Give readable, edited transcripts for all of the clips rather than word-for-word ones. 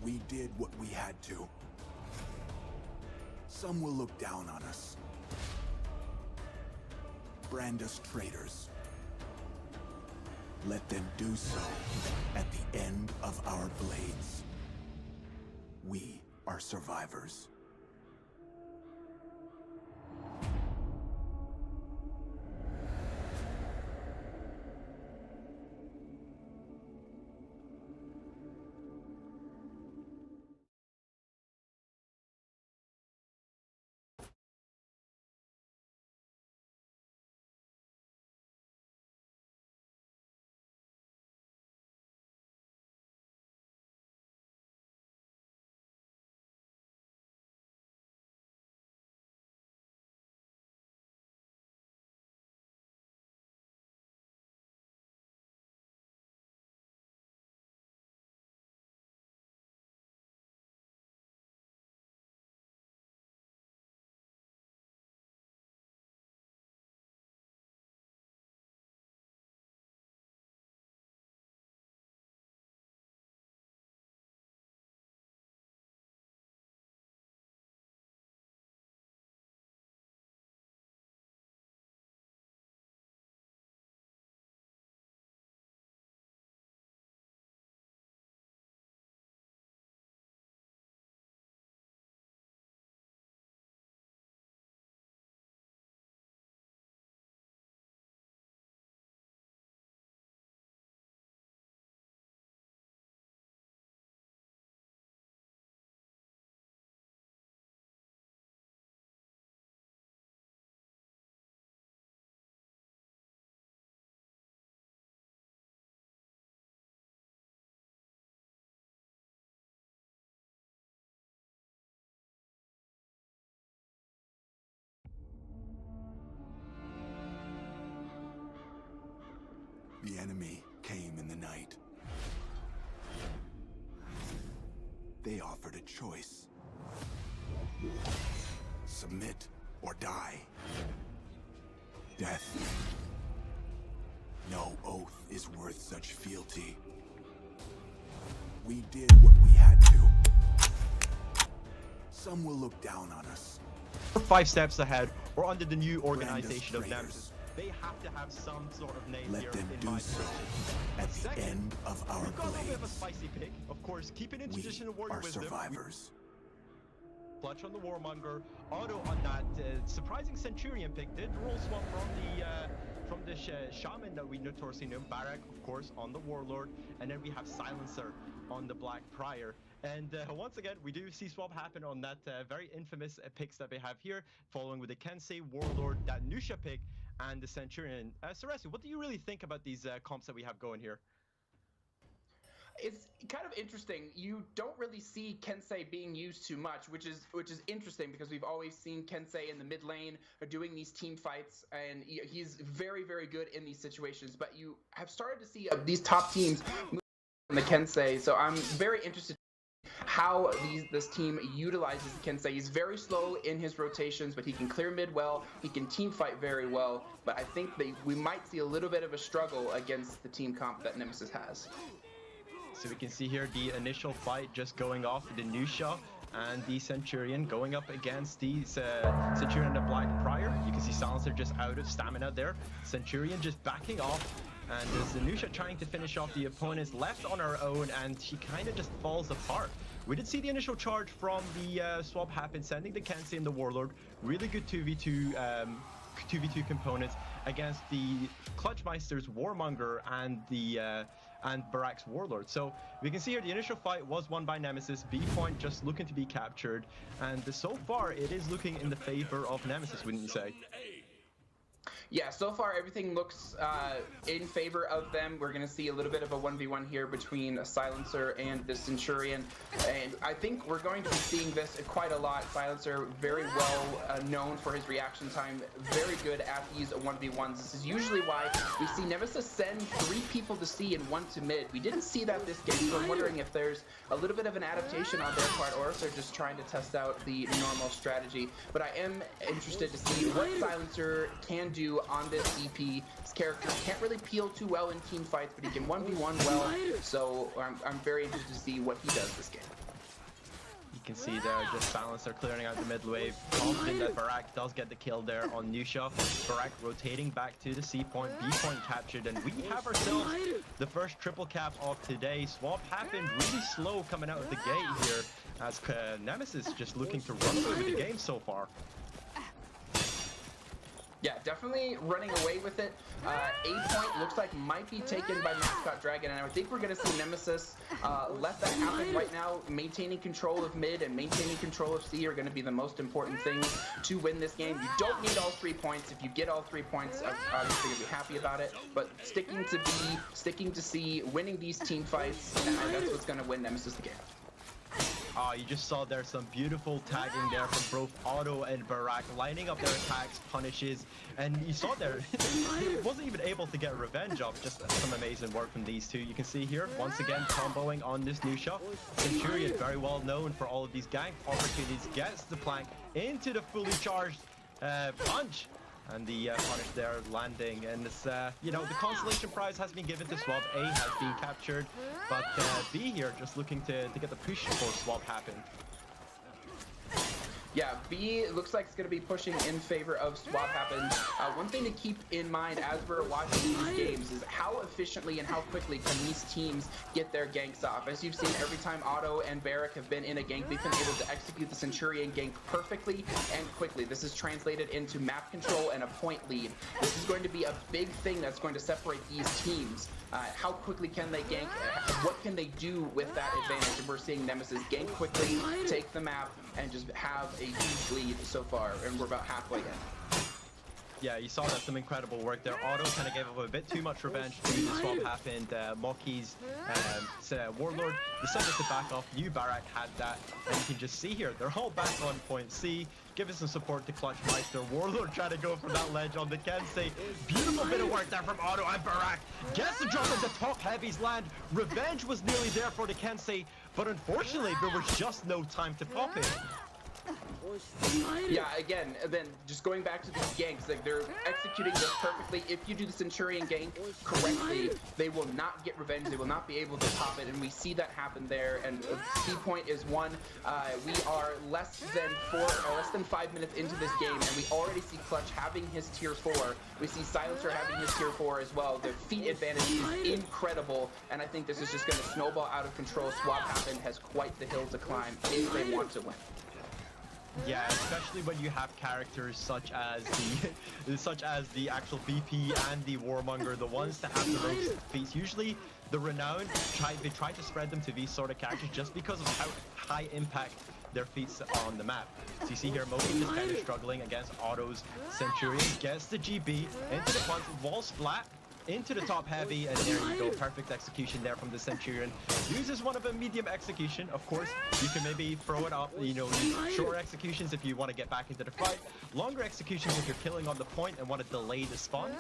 We did what we had to. Some will look down on us, brand us traitors. Let them do so at the end of our blades. We are survivors. The enemy came in the night. They offered a choice. Submit or die. Death. No oath is worth such fealty. We did what we had to. Some will look down on us. 5 steps ahead or under the new organization of Nemesis. They have to have some sort of name Let here them in do mind. so at the end of our We've got a little bit of a blades. spicy pick, of course, keeping in We traditional warrior are wisdom. survivors. Clutch on the Warmonger, auto on that surprising Centurion pick. Did roll swap from the Shaman that we notoriously know. Barak, of course, on the Warlord, and then we have Silencer on the Black Prior. And once again, we do see swap happen on that very infamous picks that we have here, following with the Kensei, Warlord, that Nusha pick, and the Centurion. Saresi, what do you really think about these comps that we have going here? It's kind of interesting. You don't really see Kensei being used too much, which is interesting because we've always seen Kensei in the mid lane doing these team fights, and he's very, very good in these situations. But you have started to see these top teams move in the Kensei, so I'm very interested how this team utilizes the Kensei. He's very slow in his rotations, but he can clear mid well. He can team fight very well. But I think that we might see a little bit of a struggle against the team comp that Nemesis has. So we can see here the initial fight just going off the Nusha and the Centurion going up against the Centurion and the Black Prior. You can see Silencer just out of stamina there. Centurion just backing off. And there's the Nusha trying to finish off the opponents, left on her own, and she kind of just falls apart. We did see the initial charge from the swap happen, sending the Kensei and the Warlord. Really good 2v2 components against the Clutchmeister's Warmonger and the and Barak's Warlord. So we can see here the initial fight was won by Nemesis. B point just looking to be captured, and so far it is looking in the favor of Nemesis, wouldn't you say? Yeah, so far everything looks in favor of them. We're going to see a little bit of a 1v1 here between a Silencer and the Centurion. And I think we're going to be seeing this quite a lot. Silencer, very well known for his reaction time, very good at these 1v1s. This is usually why we see Nemesis send 3 people to C and 1 to mid. We didn't see that this game, so I'm wondering if there's a little bit of an adaptation on their part, or if they're just trying to test out the normal strategy. But I am interested to see what Silencer can do on this EP. His character can't really peel too well in team fights, but he can 1v1 well, so I'm very interested to see what he does this game. can see there, just Silencer clearing out the mid wave. Confident that Barak does get the kill there on Nusha. Barak rotating back to the C point, B point captured, and we have ourselves the first triple cap of today. Swap happened really slow coming out of the gate here, as Nemesis just looking to run away with the game so far. Yeah, definitely running away with it. A point looks like might be taken by Mascot Dragon, and I think we're going to see Nemesis let that happen right now. Maintaining control of mid and maintaining control of C are going to be the most important things to win this game. You don't need all 3 points. If you get all 3 points, obviously you'll be happy about it. But sticking to B, sticking to C, winning these team fights, that's what's going to win Nemesis the game. You just saw there some beautiful tagging there from both Otto and Barak, lining up their attacks, punishes, and you saw there, he wasn't even able to get revenge off. Just some amazing work from these two. You can see here, once again, comboing on this new shot. Centurion, very well known for all of these gank opportunities, gets the plank into the fully charged punch. And the punish there landing, and this, you know, the consolation prize has been given to Swap. A has been captured, but B here just looking to get the push for Swap happen. Yeah, B looks like it's going to be pushing in favor of Swap happen. One thing to keep in mind as we're watching these games is how efficiently and how quickly can these teams get their ganks off. As you've seen, every time Otto and Barak have been in a gank, they've been able to execute the Centurion gank perfectly and quickly. This is translated into map control and a point lead. This is going to be a big thing that's going to separate these teams. How quickly can they gank? What can they do with that advantage? And we're seeing Nemesis gank quickly, take the map, and just have a huge lead so far, and we're about halfway in. Yeah, you saw that some incredible work there. Otto kind of gave up a bit too much revenge to the swap happened. Moki's Warlord decided to back off. New Barak had that, and you can just see here, they're all back on point C. Giving some support to Clutch Meister. Warlord trying to go for that ledge on the Kensei. Beautiful bit of work there from Otto and Barak. Gets the drop at the top heavies land. Revenge was nearly there for the Kensei, but unfortunately there was just no time to pop it. Yeah, again, then just going back to these ganks, like they're executing this perfectly. If you do the Centurion gank correctly, they will not get revenge. They will not be able to pop it, and we see that happen there. And C point is one. We are less than 5 minutes into this game, and we already see Clutch having his tier 4. We see Silencer having his tier 4 as well. The feet advantage is incredible, and I think this is just going to snowball out of control. Swap happen has quite the hill to climb if they want to win. Yeah, especially when you have characters such as the actual BP and the Warmonger, the ones that have the most feats. Usually the Renowned they try to spread them to these sort of characters just because of how high impact their feats on the map. So you see here Moki just kind of struggling against Otto's Centurion, gets the GB into the punch, walls flat into the top heavy, and there you go, perfect execution there from the Centurion. Uses one of a medium execution. Of course, you can maybe throw it up, you know, use short executions if you want to get back into the fight. Longer executions if you're killing on the point and want to delay the spawn.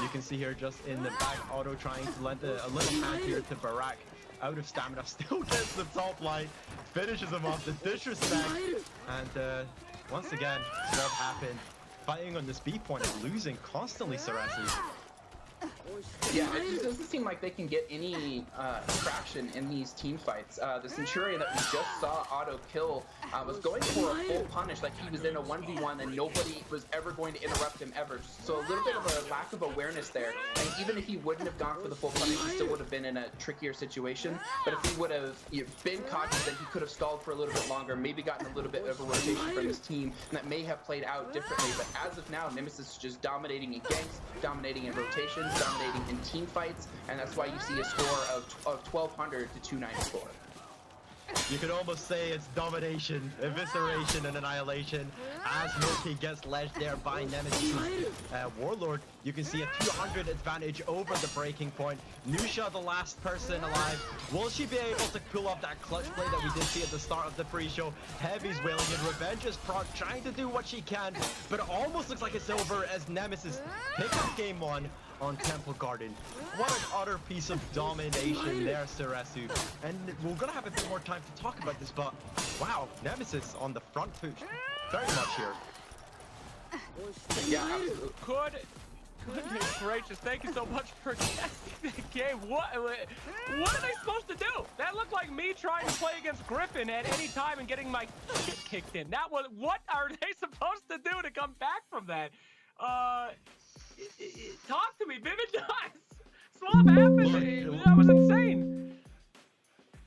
You can see here just in the back, Otto trying to lend a little hand here to Barak. Out of stamina, still gets the top line, finishes him off, the disrespect, and once again, what happened? Fighting on this B point and losing constantly, Sarasi. Yeah, it just doesn't seem like they can get any traction in these team fights. The Centurion that we just saw Otto kill was going for a full punish, like he was in a 1v1 and nobody was ever going to interrupt him ever. So a little bit of a lack of awareness there. And even if he wouldn't have gone for the full punish, he still would have been in a trickier situation. But if he would have been cautious, then he could have stalled for a little bit longer, maybe gotten a little bit of a rotation from his team, and that may have played out differently. But as of now, Nemesis is just dominating in ganks, dominating in rotations, dominating in team fights, and that's why you see a score of 1,200 to 294. You could almost say it's domination, evisceration, and annihilation as Moki gets ledged there by Nemesis. Warlord, you can see a 200 advantage over the breaking point. Nusha, the last person alive. Will she be able to pull off that clutch play that we did see at the start of the pre-show? Heavy's wailing in. Revenge is proc, trying to do what she can, but it almost looks like it's over as Nemesis picks up game 1 on Temple Garden. What an utter piece of domination there, Sarasu. And we're gonna have a bit more time to talk about this, but wow, Nemesis on the front foot very much here. Yeah, absolutely. Goodness gracious, thank you so much for guessing the game. What are they supposed to do? That looked like me trying to play against Griffin at any time and getting my shit kicked in. That was, what are they supposed to do to come back from that? Talk to me, Vivid Nuts. Swap happened. That was insane.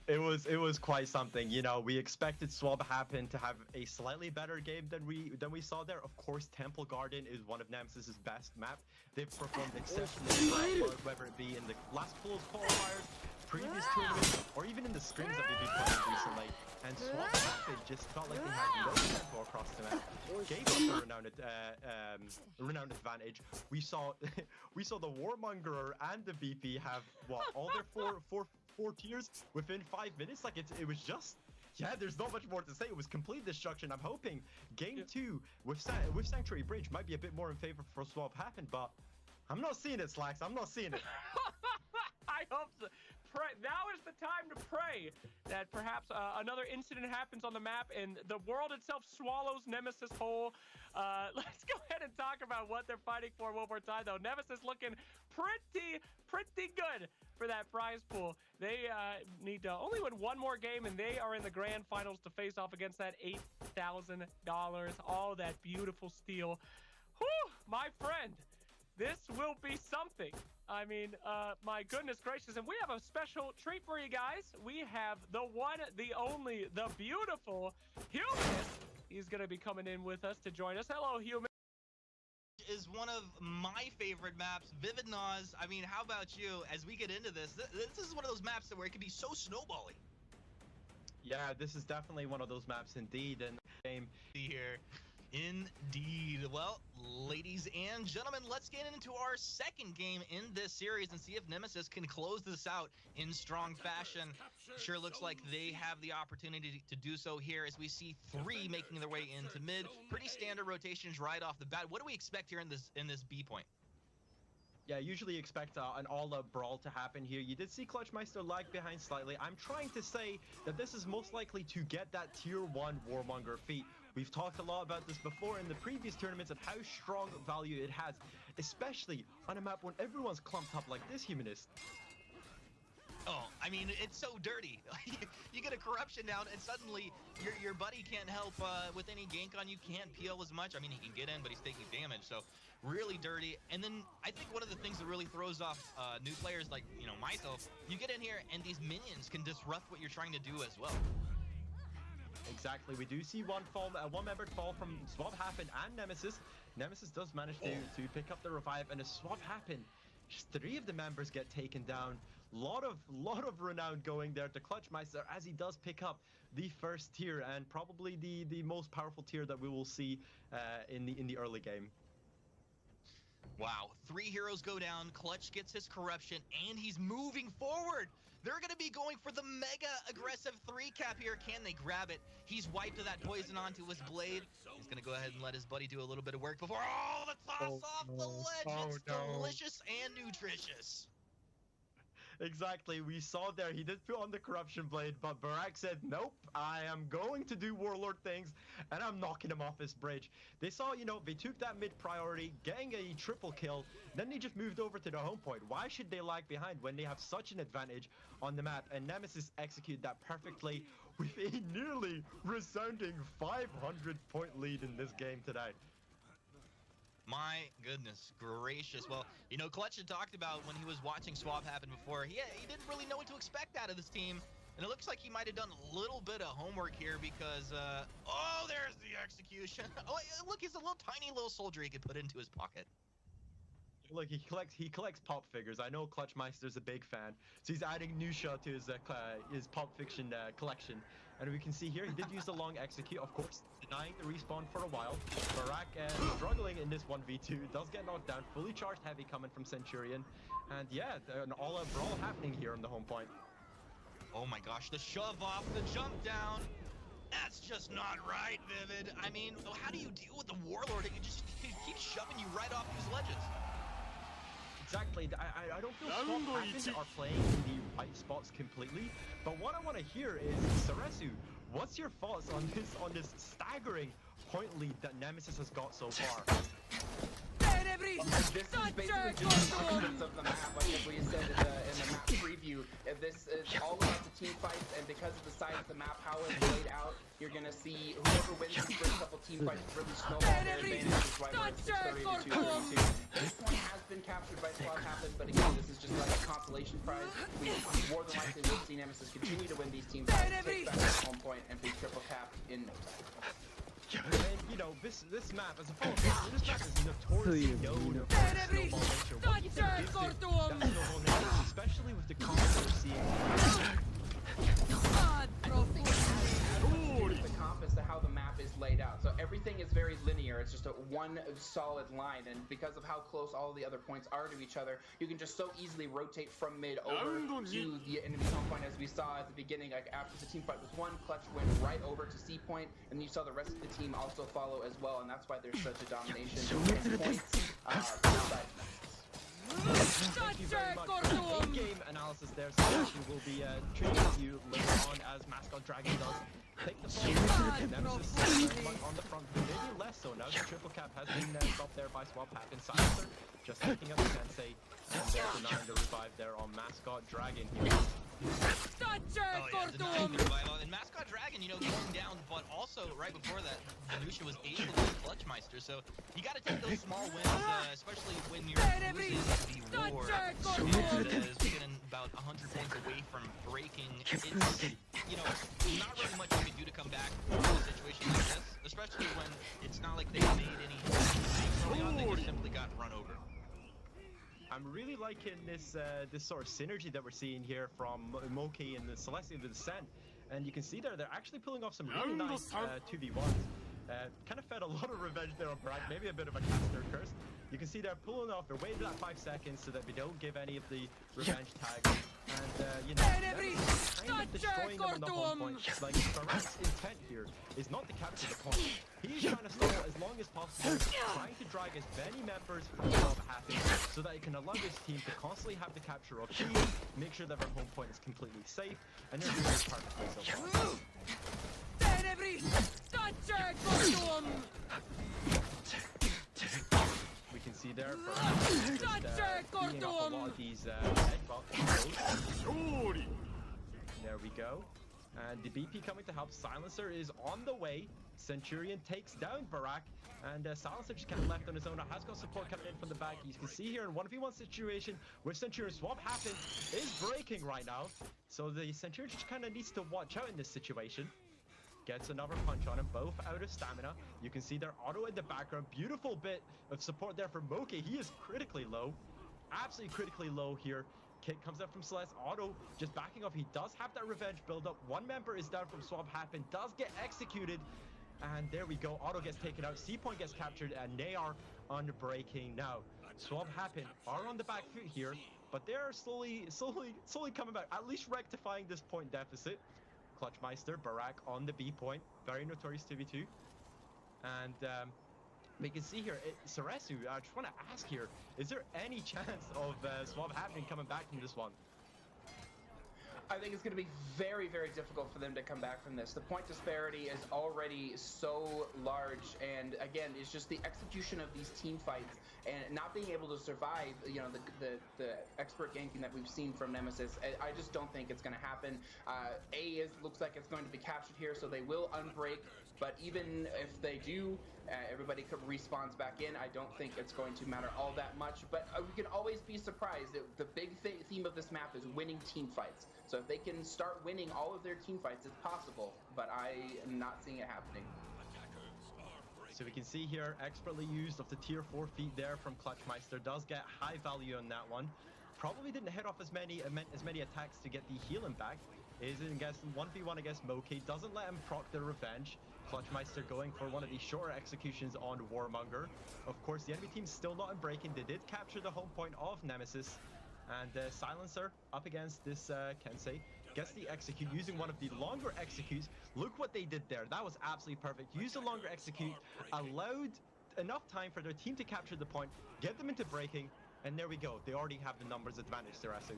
It was quite something. You know, we expected Swab Happen to have a slightly better game than we saw there. Of course, Temple Garden is one of Nemesis's best map. They've performed exceptionally well, whether it be in the last pool's qualifiers, previous tournaments, or even in the scrims that we've been playing recently. And Swab Happen just felt like they had no tempo across the map. Gave us a renowned advantage. We saw the Warmonger and the BP have what, all their four tiers within 5 minutes. Like it was just, yeah, there's not much more to say. It was complete destruction. I'm hoping game 2 with Sanctuary Bridge might be a bit more in favor for Swap Happen, but I'm not seeing it, Slacks. I'm not seeing it. I hope so. Now is the time to pray that perhaps another incident happens on the map and the world itself swallows Nemesis whole. Let's go ahead and talk about what they're fighting for one more time, though. Nemesis looking pretty good for that prize pool. They need to only win one more game, and they are in the grand finals to face off against that $8,000. All that beautiful steel. Whew, my friend. This will be something. I mean, my goodness gracious. And we have a special treat for you guys. We have the one, the only, the beautiful Human. He's going to be coming in with us to join us. Hello, Human. Is one of my favorite maps. Vivid Naz. I mean, how about you? As we get into this, this is one of those maps where it can be so snowbally. Yeah, this is definitely one of those maps indeed. And game here. Indeed. Well, ladies and gentlemen, let's get into our second game in this series and see if Nemesis can close this out in strong fashion. Sure looks like they have the opportunity to do so here as we see 3 making their way into mid. Pretty standard rotations right off the bat. What do we expect here in this B point? Yeah, usually expect an all-out brawl to happen here. You did see Clutchmeister lag behind slightly. I'm trying to say that this is most likely to get that tier 1 Warmonger feat. We've talked a lot about this before in the previous tournaments and how strong value it has, especially on a map when everyone's clumped up like this, Humanist. Oh, I mean, it's so dirty. You get a corruption down and suddenly your buddy can't help with any gank on you, can't peel as much. I mean, he can get in, but he's taking damage, so really dirty. And then I think one of the things that really throws off new players like, you know, myself, you get in here and these minions can disrupt what you're trying to do as well. Exactly. We do see one membered fall from Swap Happen and Nemesis. Nemesis does manage to pick up the revive, and a Swap Happen, just 3 of the members get taken down. Lot of renown going there to Clutchmeister as he does pick up the first tier and probably the most powerful tier that we will see in the early game. Wow, 3 heroes go down, Clutch gets his corruption, and he's moving forward. They're going to be going for the mega aggressive 3-cap here. Can they grab it? He's wiped that poison onto his blade. He's going to go ahead and let his buddy do a little bit of work before, the toss off the ledge. It's delicious and nutritious. Exactly, we saw there, he did put on the corruption blade, but Barak said, nope, I am going to do warlord things, and I'm knocking him off this bridge. They saw, you know, they took that mid priority, getting a triple kill, then they just moved over to the home point. Why should they lag behind when they have such an advantage on the map? And Nemesis executed that perfectly with a nearly resounding 500-point lead in this game today. My goodness gracious. Well, you know, Clutch had talked about when he was watching Swap happen before, he didn't really know what to expect out of this team. And it looks like he might have done a little bit of homework here because, oh, there's the execution. Oh, look, he's a little tiny little soldier he could put into his pocket. Look, he collects pop figures. I know Clutchmeister's a big fan, so he's adding Nusha to his pop fiction collection. And we can see here, he did use the long execute, of course, denying the respawn for a while. Barak struggling in this 1v2, does get knocked down, fully charged heavy coming from Centurion. And yeah, an all-out brawl happening here on the home point. Oh my gosh, the shove off, the jump down. That's just not right, Vivid. I mean, how do you deal with the Warlord? He just keeps shoving you right off these ledges. Exactly. I don't feel Swap Happen are playing in the right spots completely, but what I want to hear is, Saresu, what's your thoughts on this staggering point lead that Nemesis has got so far? This is basically just the concept of the map, like we said in the map preview. This is all about the team fights, and because of the size of the map, how it's laid out, you're gonna see whoever wins these first couple team fights really snowball their advantage. Is why we're at 630 to 232. This point has been captured by Swap Happen, but again, this is just like a consolation prize. We more than likely will see Nemesis continue to win these team fights, take back the home point, and be triple capped in no time. And you know, this map, as a follow-up, this map is notoriously known for snowball nature. What do you think gives it that snowball nature, especially with the combos we're seeing? The comp as to how the map is laid out. So everything is very linear. It's just a one solid line, and because of how close all the other points are to each other, you can just so easily rotate from mid over to the enemy home point, as we saw at the beginning. Like after the team fight was won, Clutch went right over to C point, and you saw the rest of the team also follow as well, and that's why there's such a domination in points. Thank you very much for the in-game analysis there. Sebastian will be treating you later on as Mascot Dragon does take the ball. Nemesis very much on the front, but maybe less so now. The triple cap has been stopped there by Swap Happen. Silencer just taking up the Sensei, and they're denying the revive there on Mascot Dragon here. Denying the revive on. And Mascot Dragon, you know, going down, but also right before that, Anusha was able to get Clutchmeister. So you got to take those small wins, especially when you're losing the war. And is getting about 100 points away from breaking. It's, you know, not really much you can do to come back in a situation like this, especially when it's not like they made any mistakes early on. They just simply got run over. I'm really liking this this sort of synergy that we're seeing here from Moki and the Celestial Descent, and you can see there they're actually pulling off some really nice 2v1s. Kind of fed a lot of revenge there on Bragg, maybe a bit of a caster curse. You can see they're pulling off, they're waiting that 5 seconds so that we don't give any of the revenge tags. And, you know, kind of destroying them on the home point. Like, Barack's intent here is not to capture the point. He's trying to stall as long as possible, trying to drag as many members from Swap Happen so that he can allow his team to constantly have the capture of Shield, make sure that their home point is completely safe, and they're doing it perfectly so far. We can see there for just beating off a lot of these There we go. And the BP coming to help. Silencer is on the way. Centurion takes down Barack. And Silencer just kind of left on his own. Has got support coming in from the back. You can see here in 1v1 situation where Centurion Swap Happen is breaking right now. So the Centurion just kind of needs to watch out in this situation. Gets another punch on him, both out of stamina. You can see their auto in the background. Beautiful bit of support there from Moki. He is critically low. Absolutely critically low here. Kick comes up from Celeste. Auto just backing off. He does have that revenge build up. One member is down from Swap Happen. Does get executed. And there we go. Auto gets taken out. C-point gets captured. And they are unbreaking now. Swap Happen are on the back foot here. But they are slowly coming back. At least rectifying this point deficit. Clutchmeister, Barack on the B point. Very notorious 2v2. And we can see here, Saresu, I just want to ask here, is there any chance of Swap Happening coming back from this one? I think it's going to be very, very difficult for them to come back from this. The point disparity is already so large, and again, it's just the execution of these team fights and not being able to survive, you know, the expert ganking that we've seen from Nemesis. I just don't think it's going to happen. Looks like it's going to be captured here, so they will unbreak, but even if they do, everybody respawns back in. I don't think it's going to matter all that much, but we can always be surprised. The big theme of this map is winning team fights. So if they can start winning all of their team fights, it's possible, but I am not seeing it happening. So we can see here, expertly used of the tier 4 feet there from Clutchmeister. Does get high value on that one. Probably didn't hit off as many attacks to get the healing back. Is against 1v1 against Moki. Doesn't let him proc the revenge. Clutchmeister going for one of the shorter executions on Warmonger. Of course, the enemy team's still not in breaking. They did capture the home point of Nemesis. And Silencer up against this Kensei. Gets the execute using one of the longer executes. Look what they did there. That was absolutely perfect. Used a longer execute. Allowed enough time for their team to capture the point. Get them into breaking. And there we go. They already have the numbers advantage, Sarasu.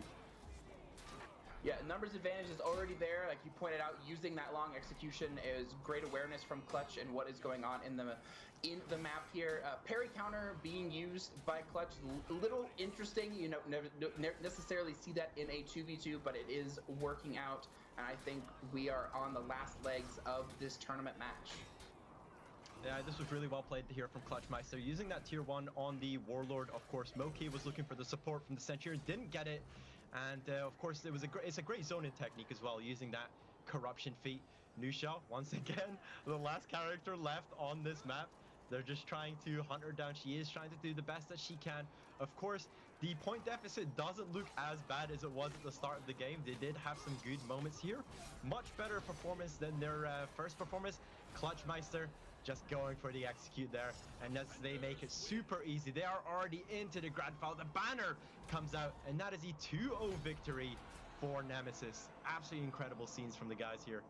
Yeah, numbers advantage is already there. Like you pointed out, using that long execution is great awareness from Clutch and what is going on in the map here. Parry counter being used by Clutch, a little interesting. You know, never necessarily see that in a 2v2, but it is working out, and I think we are on the last legs of this tournament match. Yeah, this was really well played here from Clutchmeister. Using that tier 1 on the Warlord, of course, Moki was looking for the support from the Centurion, didn't get it. And of course, it's a great zoning technique as well, using that corruption feat. Nusha, once again, the last character left on this map. They're just trying to hunt her down. She is trying to do the best that she can. Of course, the point deficit doesn't look as bad as it was at the start of the game. They did have some good moments here. Much better performance than their first performance. Clutchmeister just going for the execute there, and as they make it super easy, they are already into the grand final. The banner comes out, and that is a 2-0 victory for Nemesis. Absolutely incredible scenes from the guys here.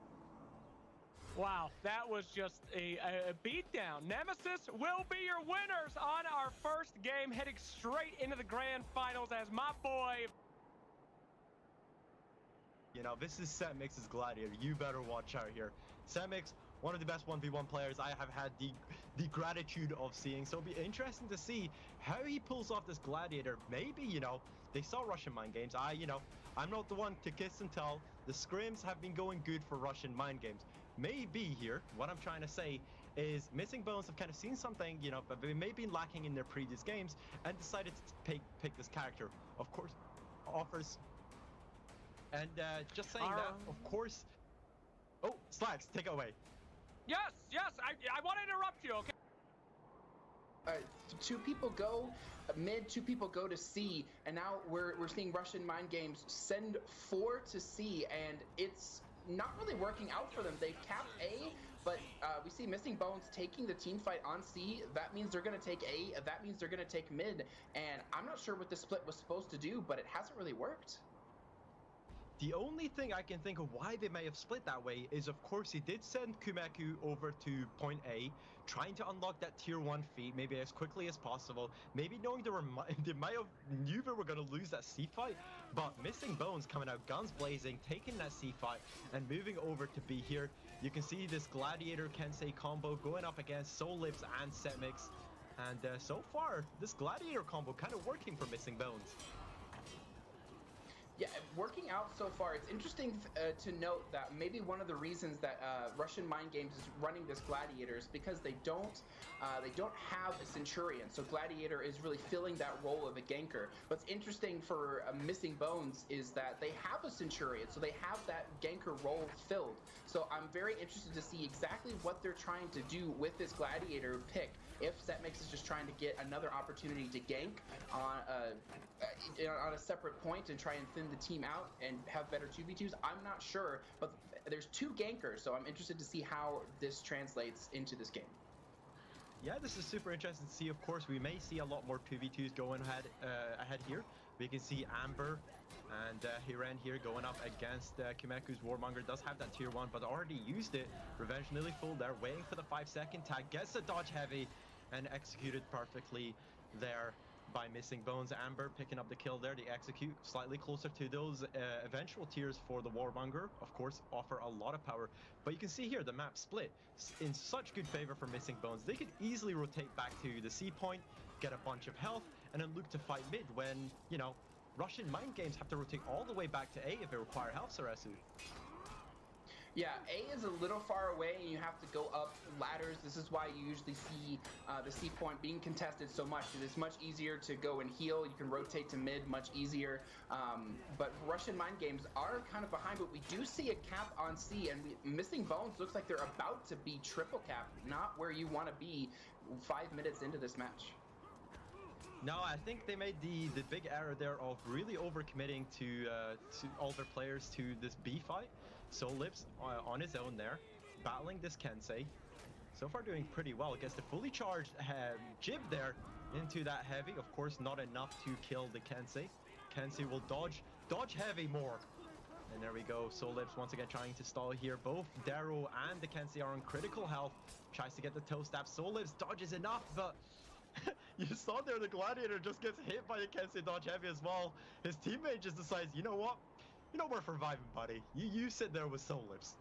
Wow, that was just a beatdown. Nemesis will be your winners on our first game, heading straight into the grand finals as my boy. You know, this is Setmix's Gladiator. You better watch out here. Setmix, one of the best 1v1 players I have had the gratitude of seeing. So it'll be interesting to see how he pulls off this Gladiator. Maybe, you know, they saw Russian Mind Games. I'm not the one to kiss and tell. The scrims have been going good for Russian Mind Games. Maybe here, what I'm trying to say is Missing Bones have kind of seen something, you know, but they may be lacking in their previous games and decided to pick this character. Of course, offers. And just saying that, of course. Oh, Slacks, take it away. Yes, I want to interrupt you, okay? Two people go mid, two people go to C, and now we're seeing Russian Mind Games send 4 to C, and it's not really working out for them. They've capped A, but we see Missing Bones taking the team fight on C. That means they're going to take A. That means they're going to take mid, and I'm not sure what the split was supposed to do, but it hasn't really worked. The only thing I can think of why they may have split that way is, of course, he did send Kumeku over to point A, trying to unlock that tier 1 feat maybe as quickly as possible. Maybe knowing they might have knew they were going to lose that C fight, but Missing Bones coming out guns blazing, taking that C fight and moving over to B here. You can see this Gladiator Kensei combo going up against Soul Lips and Setmix, and so far this Gladiator combo kind of working for Missing Bones. Yeah, working out so far. It's interesting to note that maybe one of the reasons that Russian Mind Games is running this Gladiator is because they don't have a Centurion. So Gladiator is really filling that role of a ganker. What's interesting for Missing Bones is that they have a Centurion, so they have that ganker role filled. So I'm very interested to see exactly what they're trying to do with this Gladiator pick. If Setmix is just trying to get another opportunity to gank on a separate point and try and thin the team out and have better 2v2s, I'm not sure, but there's 2 gankers, so I'm interested to see how this translates into this game. Yeah, this is super interesting to see. Of course, we may see a lot more 2v2s going ahead here. We can see Amber and Hiren here going up against Kumeku's Warmonger. Does have that tier 1, but already used it. Revenge nearly full there, waiting for the 5-second tag. Gets the dodge heavy and executed perfectly there by Missing Bones. Amber picking up the kill there. The execute slightly closer to those eventual tiers for the Warmonger. Of course, offer a lot of power. But you can see here the map split in such good favor for Missing Bones. They could easily rotate back to the C point, get a bunch of health, and then look to fight mid when, you know, Russian Mind Games have to rotate all the way back to A if they require health, Saresu. Yeah, A is a little far away and you have to go up ladders. This is why you usually see the C point being contested so much. It's much easier to go and heal. You can rotate to mid much easier. But Russian Mind Games are kind of behind, but we do see a cap on C, and Missing Bones looks like they're about to be triple capped, not where you want to be 5 minutes into this match. No, I think they made the big error there of really overcommitting to all their players to this B fight. Soul Lips on his own there, battling this Kensei. So far doing pretty well. Gets the fully charged jib there into that heavy. Of course, not enough to kill the Kensei. Kensei will dodge heavy more. And there we go. Soul Lips once again trying to stall here. Both Darrow and the Kensei are on critical health. Tries to get the toe stab. Soul Lips dodges enough, but you saw there the Gladiator just gets hit by the Kensei dodge heavy as well. His teammate just decides, you know what? You know we're surviving, buddy. You sit there with Soul Lips.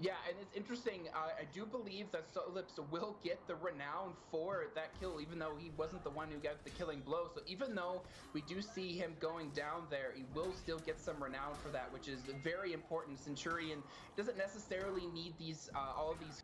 Yeah, and it's interesting. I do believe that Solips will get the renown for that kill, even though he wasn't the one who got the killing blow. So even though we do see him going down there, he will still get some renown for that, which is very important. Centurion doesn't necessarily need these all of these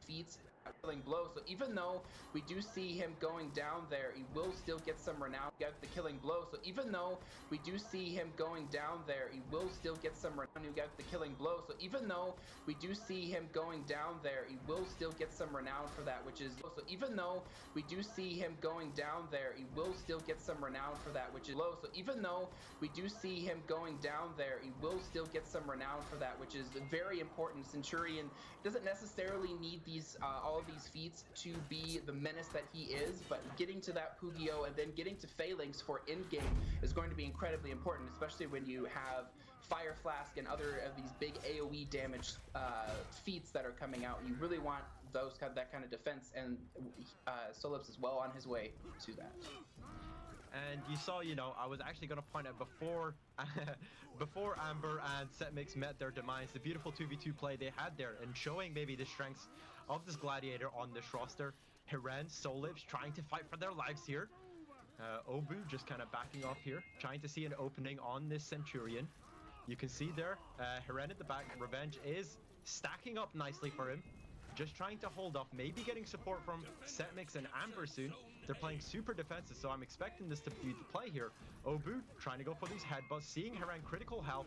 feats killing blow. So even though we do see him going down there, he will still get some renown, get the killing blow. So even though we do see him going down there, he will still get some renown, who got the killing blow. So even though we do see him going down there, he will still get some renown for that, which is so even though we do see him going down there, he will still get some renown for that, which is low. So even though we do see him going down there, he will still get some renown for that, which is very important. Centurion doesn't necessarily need these all of these feats to be the menace that he is, but getting to that Pugio and then getting to Phalanx for in-game is going to be incredibly important, especially when you have Fire Flask and other of these big AoE damage feats that are coming out. You really want that kind of defense, and Solips is well on his way to that. And you saw, you know, I was actually going to point out before before Amber and Setmix met their demise, the beautiful 2v2 play they had there, and showing maybe the strengths of this Gladiator on this roster. Hiren, Solips trying to fight for their lives here. Obu just kind of backing off here, trying to see an opening on this Centurion. You can see there, Hiren at the back. Revenge is stacking up nicely for him. Just trying to hold off, maybe getting support from Setmix and Amber soon. They're playing super defensive, so I'm expecting this to be the play here. Obu trying to go for these headbutts, seeing Hiren critical health,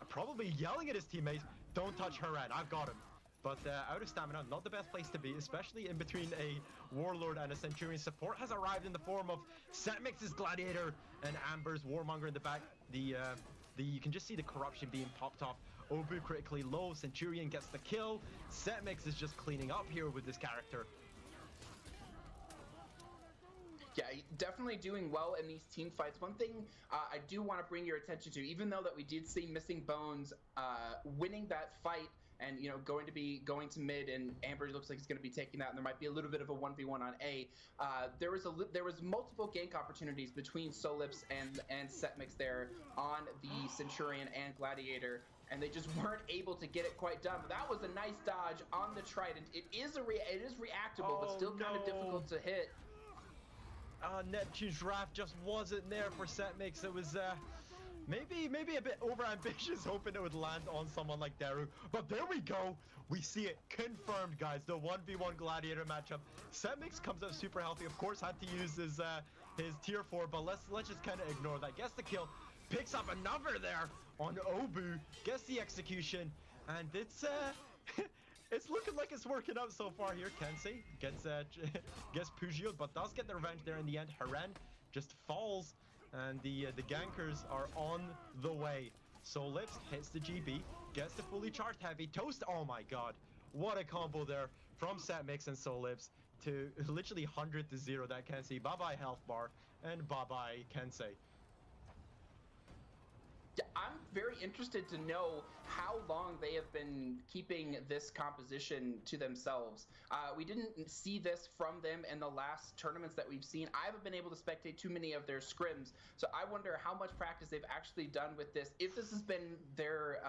probably yelling at his teammates, don't touch Hiren, I've got him. But out of stamina, not the best place to be, especially in between a Warlord and a Centurion. Support has arrived in the form of Setmix's Gladiator and Amber's Warmonger in the back. You can just see the corruption being popped off. Obu critically low, Centurion gets the kill. Setmix is just cleaning up here with this character. Yeah, definitely doing well in these team fights. One thing I do want to bring your attention to, even though that we did see Missing Bones winning that fight and, you know, going to mid, and Amber looks like he's going to be taking that, and there might be a little bit of a 1v1 on A. There was multiple gank opportunities between Solips and Setmix there on the Centurion and Gladiator, and they just weren't able to get it quite done. But that was a nice dodge on the Trident. It is reactable, but still kind of difficult to hit. Neptune's Wrath just wasn't there for Setmix. It was maybe a bit overambitious, hoping it would land on someone like Daru. But there we go. We see it confirmed, guys. The 1v1 Gladiator matchup. Setmix comes out super healthy. Of course, had to use his tier 4, but let's just kind of ignore that. Gets the kill, picks up another there on Obu, gets the execution, and it's it's looking like it's working out so far here. Kensei gets Pugio, but does get the revenge there in the end. Hiren just falls, and the gankers are on the way. Solips hits the GB, gets the fully charged heavy toast. Oh my god, what a combo there from Setmix and Solips to literally 100 to 0. That Kensei, bye bye health bar, and bye bye Kensei. Yeah, I'm very interested to know how long they have been keeping this composition to themselves. We didn't see this from them in the last tournaments that we've seen. I haven't been able to spectate too many of their scrims, so I wonder how much practice they've actually done with this. If this has been their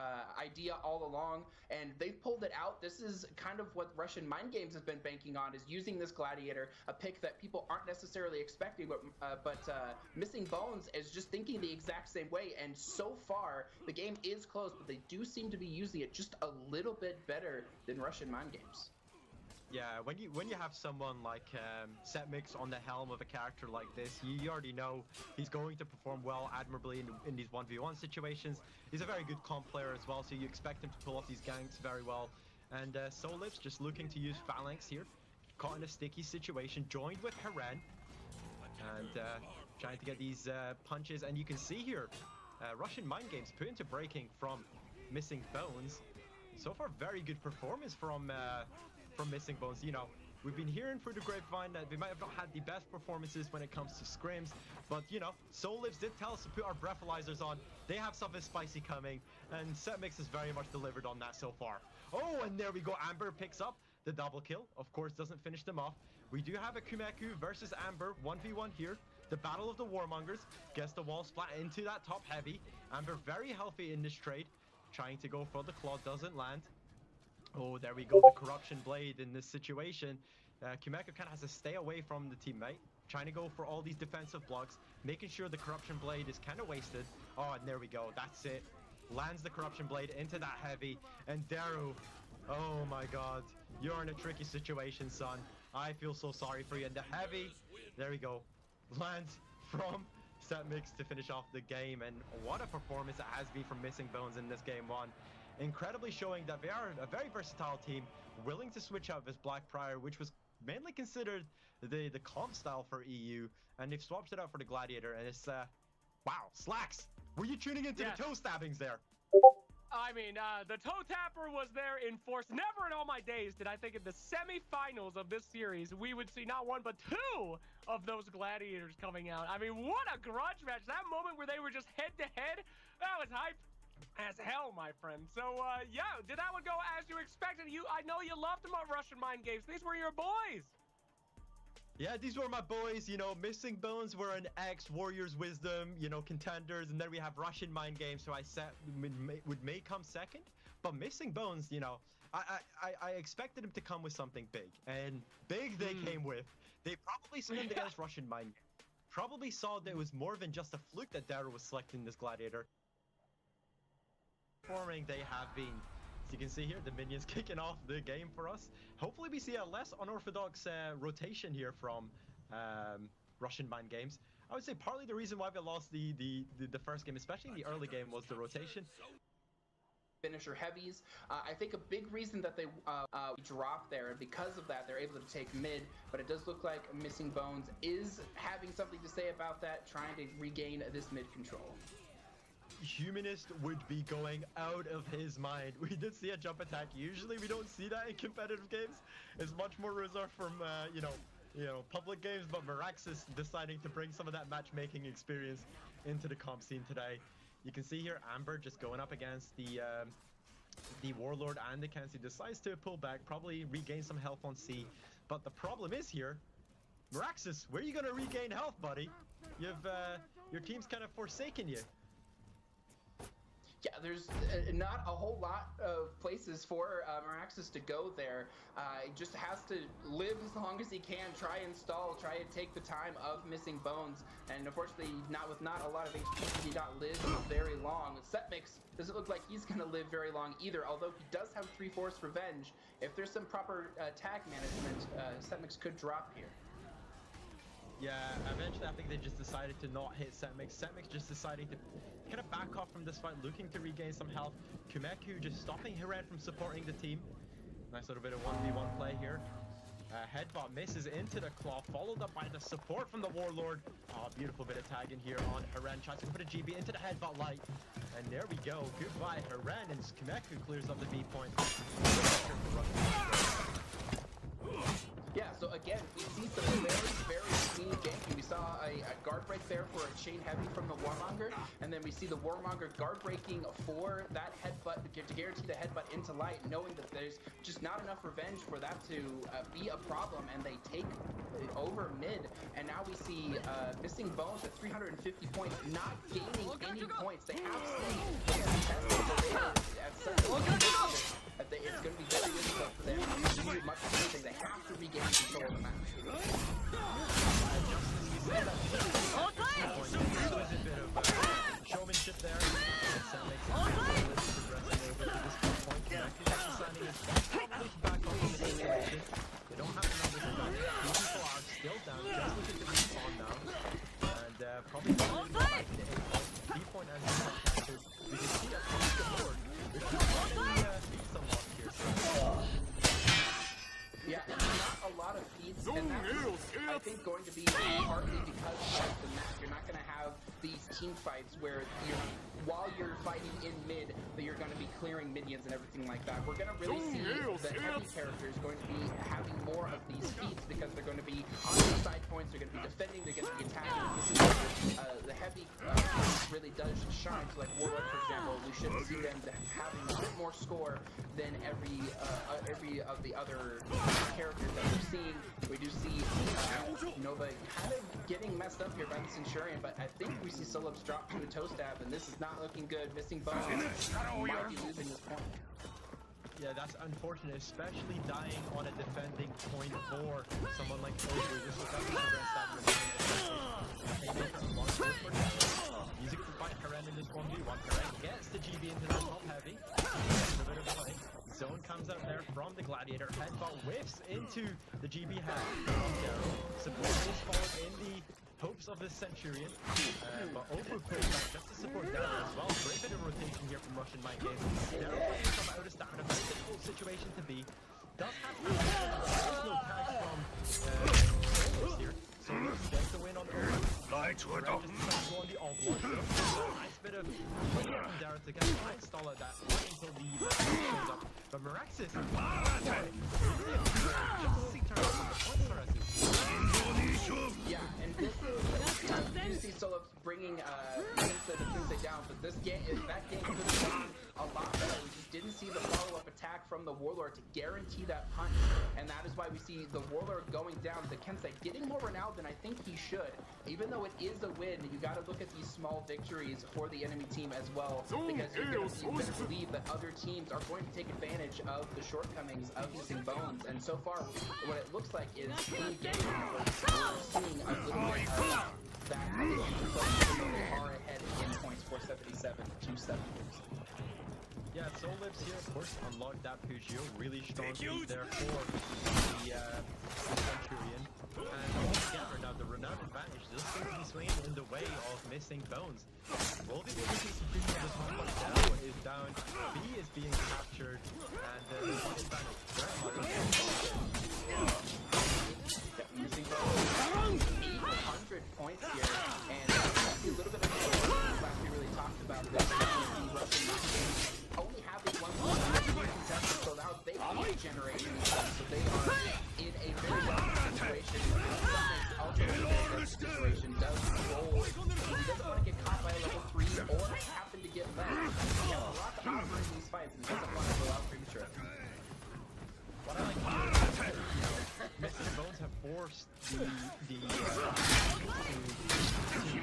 idea all along and they've pulled it out, this is kind of what Russian Mind Games has been banking on, is using this Gladiator, a pick that people aren't necessarily expecting, but Missing Bones is just thinking the exact same way, and so far the game is close, but they do seem to be using it just a little bit better than Russian Mind Games. Yeah, when you have someone like Setmix on the helm of a character like this, you already know he's going to perform well, admirably in these 1v1 situations. He's a very good comp player as well, so you expect him to pull off these ganks very well. And Solips just looking to use Phalanx here, caught in a sticky situation, joined with Hiren, and trying to get these punches. And you can see here, Russian Mind Games put into breaking from Missing Bones. So far, very good performance from Missing Bones. You know, we've been hearing through the grapevine that they might have not had the best performances when it comes to scrims, but you know, Solips did tell us to put our breathalyzers on. They have something spicy coming, and Setmix has very much delivered on that so far. Oh, and there we go. Amber picks up the double kill. Of course, doesn't finish them off. We do have a Kumeku versus Amber 1v1 here. the battle of the Warmongers. Gets the wall splat into that top heavy. Amber very healthy in this trade. Trying to go for the claw, doesn't land. Oh, there we go, the Corruption Blade in this situation. Kumeko kind of has to stay away from the teammate. Trying to go for all these defensive blocks. Making sure the Corruption Blade is kind of wasted. Oh, and there we go, that's it. Lands the Corruption Blade into that heavy. And Daru, oh my god. You're in a tricky situation, son. I feel so sorry for you. And the heavy, there we go. Lands from Setmix to finish off the game. And what a performance it has been from Missing Bones in this game one. Incredibly showing that they are a very versatile team, willing to switch out this Black Prior, which was mainly considered the comp style for EU, and they've swapped it out for the Gladiator, and it's wow, Slacks, were you tuning into the toe stabbings there? I mean, the toe tapper was there in force. Never in all my days did I think in the semifinals of this series we would see not one but two of those Gladiators coming out. I mean, what a grudge match. That moment where they were just head to head, that was hype as hell, my friend. So yeah, did that one go as you expected? I know you loved them on Russian Mind Games. These were your boys. Yeah, these were my boys, you know. Missing Bones were an ex-Warriors Wisdom, you know, contenders, and then we have Russian Mind Games, so I said may come second. But Missing Bones, you know, I expected him to come with something big, and big they came with. They probably skimmed against Russian Mind. Probably saw that it was more than just a fluke that Daru was selecting this Gladiator. Performing they have been. As you can see here, the minions kicking off the game for us. Hopefully we see a less unorthodox rotation here from Russian Mind Games. I would say partly the reason why we lost the first game, especially in the early game, was the rotation. Finisher heavies. I think a big reason that they dropped there, and because of that, they're able to take mid, but it does look like Missing Bones is having something to say about that, trying to regain this mid control. Humanist would be going out of his mind. We did see a jump attack. Usually we don't see that in competitive games. It's much more reserved from you know public games, but Meraxis deciding to bring some of that matchmaking experience into the comp scene today. You can see here Amber just going up against the Warlord and the Kenzie. Decides to pull back, probably regain some health on C. But the problem is here, Meraxis, where are you gonna regain health, buddy? You've your team's kind of forsaken you. Yeah, there's not a whole lot of places for Meraxis to go there. He just has to live as long as he can, try and stall, try and take the time of Missing Bones. And unfortunately, not with a lot of HP, he not live very long. Setmix doesn't look like he's going to live very long either, although he does have 3-4 Revenge. If there's some proper tag management, Setmix could drop here. Yeah, eventually I think they just decided to not hit Setmix. Setmix just deciding to kind of back off from this fight, looking to regain some health. Kumeku just stopping Hiran from supporting the team. Nice little bit of 1v1 play here. Headbutt misses into the claw, followed up by the support from the Warlord. Oh, beautiful bit of tagging here on Hiran. Tries to put a GB into the headbutt light. And there we go. Goodbye, Hiran, and Kumeku clears up the B point. Yeah, so again, we see some very clean ganking. We saw a guard break there for a chain heavy from the Warmonger, and then we see the Warmonger guard breaking for that headbutt to guarantee the headbutt into light, knowing that there's just not enough revenge for that to be a problem, and they take over mid. And now we see Missing Bones at 350 points, not gaining any points. They have seen it's going to be very difficult for them to do much of anything. They have to regain control of the match. Showmanship there. Progressing over to this point. Back on the situation. They don't have the numbers in that. Two people are still down. Just looking to respawn now. And probably back to the A point as the catches. We can see across the board. There's not any feats unlocked here. Yeah, not a lot of feats, and that's, I think, going to be partly because of the map. You're not going to have these team fights where while you're fighting in mid, that you're going to be clearing minions and everything like that. We're going to really see the heavy characters going to be having more of these feats because they're going to be on the side points, they're going to be defending, they're going to be attacking. This is where the heavy really does shine. So like Warlock, for example, we should see them having a bit more score than every of the other characters that we're seeing. We do see Nova kind of getting messed up here by the Centurion, but I think we see Solibs drop to a toe stab, and this is not looking good. Missing bones might be losing this point. Yeah, that's unfortunate, especially dying on a defending point for someone like Ozu. This is definitely the rest that Haymaker unlocks for Darrow. Music to fight Haren in this 1v1. Haren gets the GB into the top heavy. It's a bit of a play. Zone comes out there from the Gladiator. Headbutt whiffs into the GB head from Darrow. Support is falling in the hopes of the Centurion, but Ofu pulls back just to support Darrow as well. Great bit of rotation here from Russian Mind Games. Darrow playing some out of stamina, very difficult situation to be. Does have to additional tags from Solibs here. Solibs gets the win on Ofu. Just decides to go on the Oblong. Nice bit of play from Darrow to get the line stall at that point until the shows up. But Meraxis, just to see turn up on the points for us. Yeah, and this is, you see Solibs bringing Sensei down, but that game could have gone a lot better. We just didn't see the follow-up attack from the Warlord to guarantee that punch, and that is why we see the Warlord going down, the Kensei getting more renowned than I think he should. Even though it is a win, you got to look at these small victories for the enemy team as well, because you better believe that other teams are going to take advantage of the shortcomings of Missing Bones, and so far, what it looks like is we're seeing a little bit of that are ahead in points, 477 to 7. Yeah, Solibs here, of course, unlocked that Pugio. Really strong lead there for the Centurion. And altogether now, the renowned advantage does seem to be swinging in the way of Missing Bones. Will they be able to secure this one? But Dell is down, B is being captured, and the advantage very much. Missing Bones, 800 points here, and a little bit of last we really talked about this. Only having one contestant, so now they can't generate anything, so they are in a very rough situation. Also in a very rough situation, does roll. He doesn't want to get caught by a level 3 or happen to get left. He has a lot to offer in these fights and doesn't want to go out prematurely. What I like here is Missing Bones have forced the to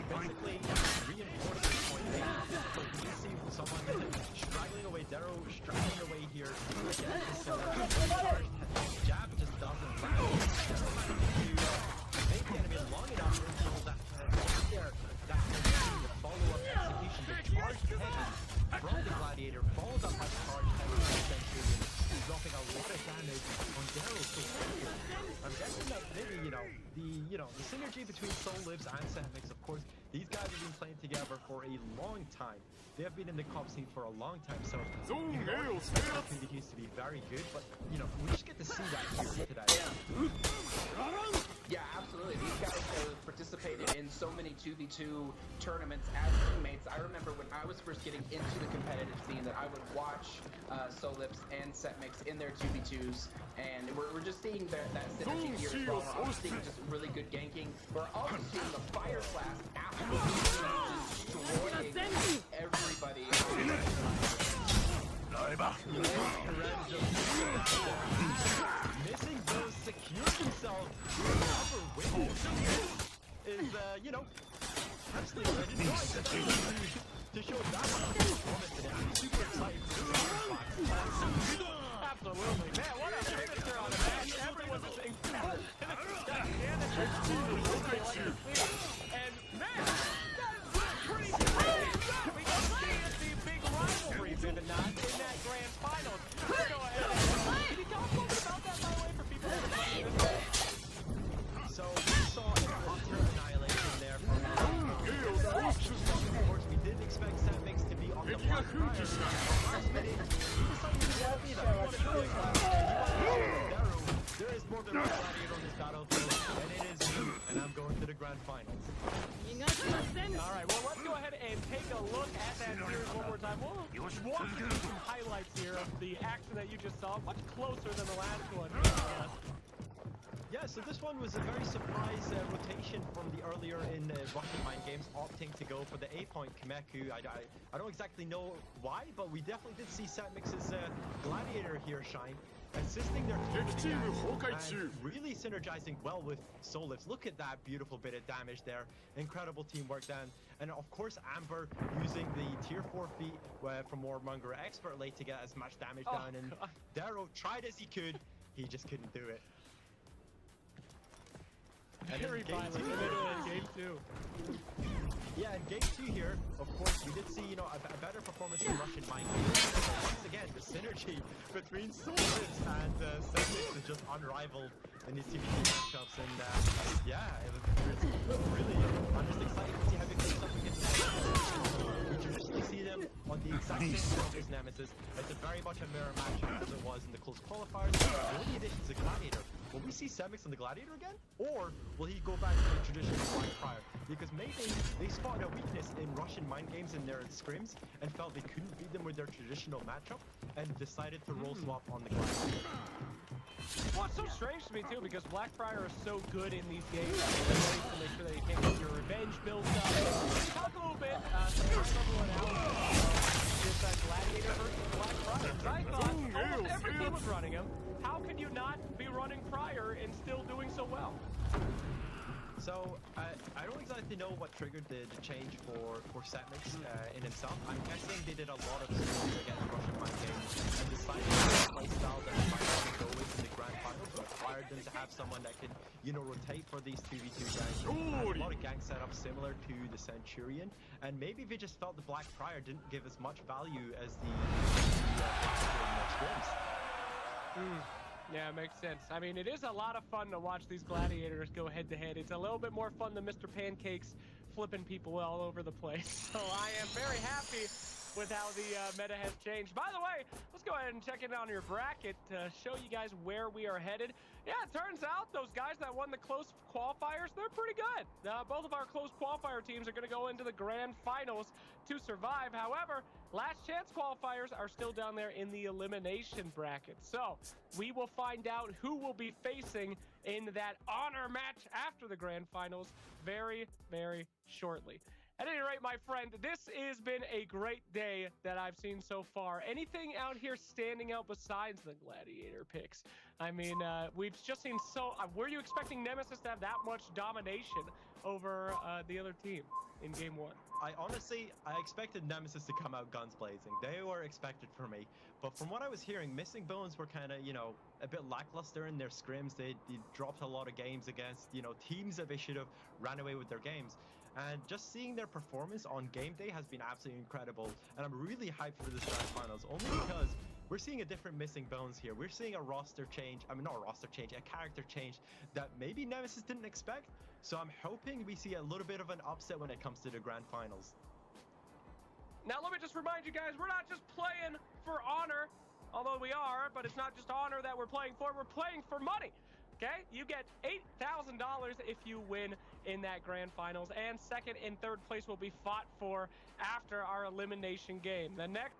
basically reinforce this point. So we can see someone straggling away, Darrow straggling away here. Jab just doesn't land. Darrow to make the enemy long enough until that the follow-up execution, the charge heavy from the Gladiator, followed up by the charge heavy from the Centurion, dropping a lot of damage on Darrow. So I'm guessing that maybe, the synergy between Solibs and Setmix, of course, these guys have been playing together for a long time. They have been in the comp scene for a long time, so you can expect the opportunities to be very good, but, we just get to see that here today. Yeah, absolutely. These guys have participated in so many 2v2 tournaments as teammates. I remember when I was first getting into the competitive scene that I would watch Solibs and Setmix in their 2v2s, and we're just seeing that synergy here as well. We're also seeing just really good ganking. We're also seeing the Fire Blast absolutely destroying everybody. Missing Bones secures himself another win. Is, absolutely ready to show that performance today. I'm super excited for this fight. Absolutely. Man, what a finisher on the match. Everyone was incredible. And, man, that's pretty crazy. We can see it's the big rivalry, Vivid Not, in that grand final. Let's go ahead. Can you tell us a little bit about that, by the way, for people that are playing this? So, we saw an utter annihilation there from of course, we didn't expect Setmix to be on the block prior. Last minute, he decided to go be that. He wanted to play Darrow. There is more than one gladiator on this battlefield, and it is me, and I'm going to the grand finals. All right, well, let's go ahead and take a look at that series one more time. We'll walk through some highlights. here of the action that you just saw. Much closer than the last one. Yeah, so this one was a very surprise rotation from the earlier in Russian Mind Games, opting to go for the A-point Kameku. I don't exactly know why, but we definitely did see Satmix's Gladiator here shine, assisting their team and really synergizing well with Solifs. Look at that beautiful bit of damage there. Incredible teamwork then. And of course, Amber using the tier 4 feat from Warmonger expertly to get as much damage done. And Darrow tried as he could, he just couldn't do it. Very violent in game 2. Yeah, in game 2 here, of course, we did see, you know, a better performance from Russian Mind Games. Once again, the synergy between Solifs and Satmix is just unrivaled in these TVT matchups. And yeah, it's really, I'm just excited to see how they face up against Nemesis. We traditionally see them on the exact same stage as Nemesis. It's a very much a mirror match as it was in the close qualifiers. The only addition is the Gladiator. Will we see Satmix on the Gladiator again? Or will he go back to the traditional Black Prior? Because maybe they spotted a weakness in Russian Mind Games in their scrims and felt they couldn't beat them with their traditional matchup and decided to roll swap on the Gladiator. Well, it's so strange to me too, because Black Prior is so good in these games. To make sure that you can't get your revenge built up. Talk a little bit, some high-level analysis of this Gladiator versus Black Prior. I thought almost every team was running him. How could you not be running Prior and still doing so well? So, I don't exactly know what triggered the change for Satmix in himself. I'm guessing they did a lot of scrims against Russian Mind Games and decided to play style that might not go with in the Grand Finals, but required them to have someone that can, you know, rotate for these 2v2 ganks. A lot of gang setups similar to the Centurion, and maybe they just felt the Black Prior didn't give as much value as the scrims. Yeah, it makes sense. I mean, it is a lot of fun to watch these Gladiators go head-to-head. It's a little bit more fun than Mr. Pancakes flipping people all over the place. So I am very happy with how the meta has changed. By the way, let's go ahead and check in on your bracket to show you guys where we are headed. Yeah, it turns out those guys that won the close qualifiers, they're pretty good. Both of our close qualifier teams are going to go into the grand finals to survive. However, last chance qualifiers are still down there in the elimination bracket. So we will find out who will be facing in that honor match after the grand finals very, very shortly. At any rate, my friend, this has been a great day that I've seen so far. Anything out here standing out besides the Gladiator picks? I mean, we've just seen were you expecting Nemesis to have that much domination over the other team in game 1? I expected Nemesis to come out guns blazing. They were expected for me. But from what I was hearing, Missing Bones were kind of, you know, a bit lackluster in their scrims. They dropped a lot of games against, you know, teams that they should have ran away with their games. And just seeing their performance on game day has been absolutely incredible. And I'm really hyped for this grand finals, only because we're seeing a different Missing Bones here. We're seeing a roster change. I mean, not a roster change, a character change that maybe Nemesis didn't expect. So I'm hoping we see a little bit of an upset when it comes to the grand finals. Now, let me just remind you guys, we're not just playing for honor, although we are, but it's not just honor that we're playing for for money. Okay, you get $8,000 if you win in that grand finals, and second and third place will be fought for after our elimination game. The next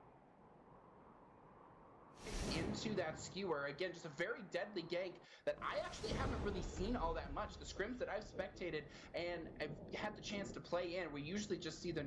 into that skewer. Again, just a very deadly gank that I actually haven't really seen all that much. The scrims that I've spectated and I've had the chance to play in, we usually just see the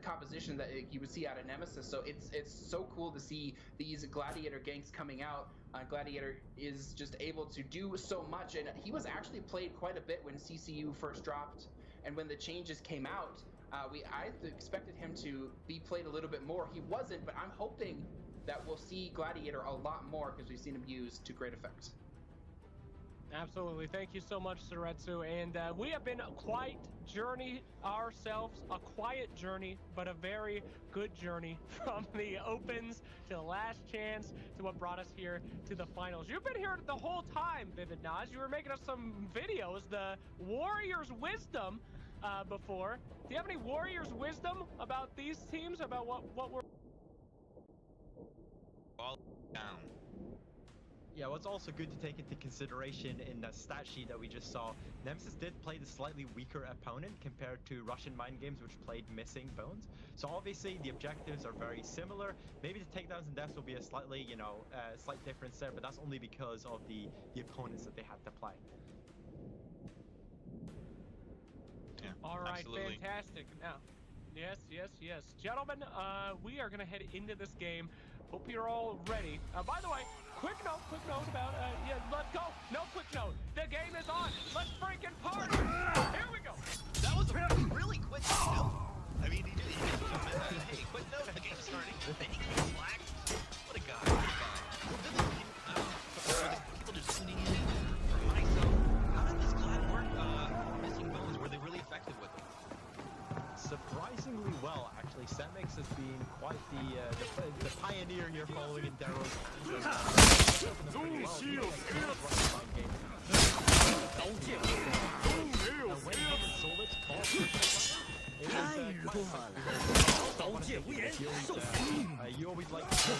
composition that you would see out of Nemesis. So it's so cool to see these Gladiator ganks coming out. Gladiator is just able to do so much, and he was actually played quite a bit when CCU first dropped, and when the changes came out, I expected him to be played a little bit more. He wasn't, but I'm hoping that we'll see Gladiator a lot more because we've seen him used to great effect. Absolutely. Thank you so much, Suretsu. And we have been quite journey ourselves, a quiet journey, but a very good journey from the opens to the last chance to what brought us here to the finals. You've been here the whole time, Vivid Naz. You were making us some videos, the Warriors Wisdom before. Do you have any Warriors Wisdom about these teams, about what we're... All down. Yeah, what's also good to take into consideration in that stat sheet that we just saw, Nemesis did play the slightly weaker opponent compared to Russian Mind Games, which played Missing Bones. So obviously the objectives are very similar. Maybe the takedowns and deaths will be a slightly, slight difference there, but that's only because of the opponents that they had to play. Yeah, All right, absolutely. fantastic. Now, yes. Gentlemen, we are going to head into this game. Hope you're all ready. By the way, quick note about, let's go. No quick note. The game is on. Let's freaking party. Here we go. That was a really quick note. I mean, he did hey, quick note, the game's starting. Then he came slack. What a guy. People just tuning in for myself. How did this clap work? Missing Bones, were they really effective with it? Surprisingly well, actually. Semix has been quite the pioneer here following in Darrow's hands. You always like to say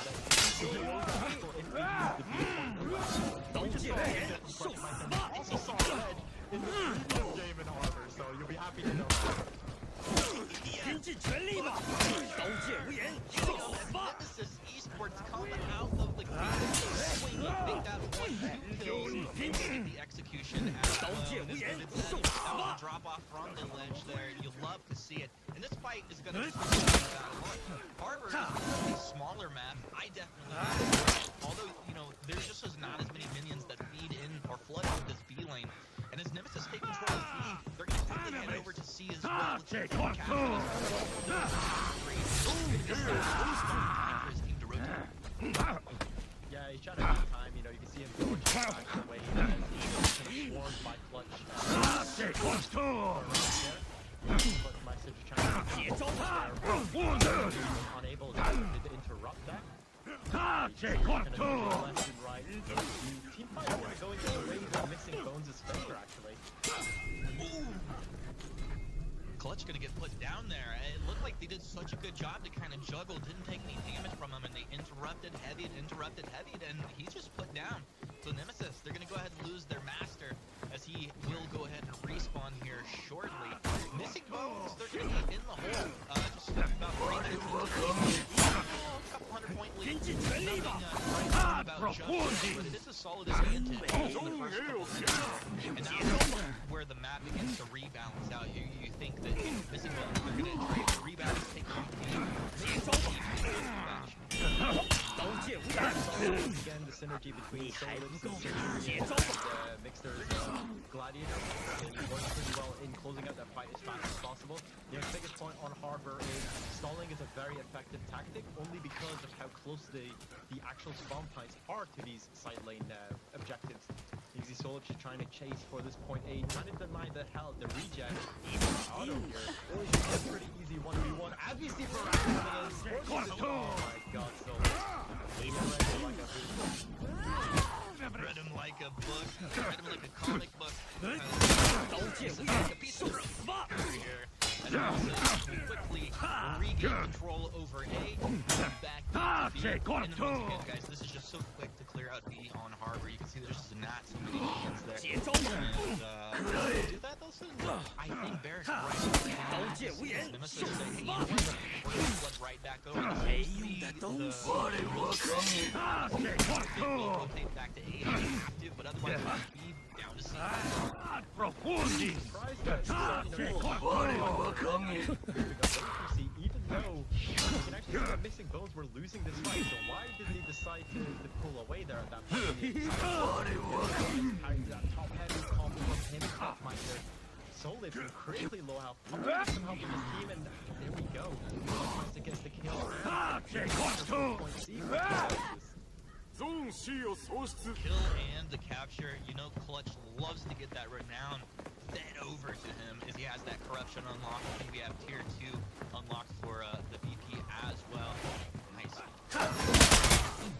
that also saw red in the previous game in Harbor, so you'll be happy to know that. Nemesis Esports coming out of the gate, swinging, make that 1-2 kills, the execution as well. Drop off from the ledge there. You love to see it. And this fight is going to be Harbor is a smaller map. I definitely like it. Although, there's just not as many minions that feed in or flood into this B lane. And as Nemesis take control of B, they're going to quickly head over to C as well. Yeah, he's trying to have time, you can see him going back away as he's swarmed by Clutch. Clutch message trying to unable to interrupt that. Left and right. The team fight is going in the way of Missing Bones' favor, actually. Clutch gonna get put down there. It looked like they did such a good job to kind of juggle, didn't take any damage from him, and they interrupted, heavied, and he's just put down. So Nemesis, they're gonna go ahead and lose their master, as he will go ahead and respawn here shortly. Missing Bones, they're gonna be in the hole. Just about 3 minutes into the game. A couple 100-point lead. Nothing about just, but it is a solid advantage in the first couple minutes. And now where the map begins to rebalance out. You think that Missing Bones are going to trade the rebounds, take the team. Again, the synergy between Solidus and Mixter's Gladiator is working pretty well in closing out that fight as fast as possible. The biggest point on Harbor is stalling is a very effective tactic, only because of how close the actual spawn times are to these side lane objectives. You see Solidus is trying to chase for this point A, trying to deny the regen. Auto here. It's a pretty easy 1v1. As we see Baraka coming in. Oh my god, Solidus. Read him like a book. Read him like a comic book. This is like a piece of here. And also quickly regain control over A. Back to B. And then once again, guys, this is just so quick to clear out B on Harbor. You can see there's just not so many minions there. And do that though soon? I think Barrett's right. Nemesis say, hey, you know what? We're going to flood right back over. We'll rotate back to A if we have to, but otherwise we'll be down to C. Even though you can actually see that Missing Bones were losing this fight, so why did they decide to pull away there at that point? That top heavy combo from him and Catmeister. Solid incredibly low health. Get some help with his team, and there we go. Catmeister gets the kill. Kill and the capture. Clutch loves to get that renown fed over to him as he has that corruption unlocked. I think we have tier 2 unlocked for the VP as well. Nice.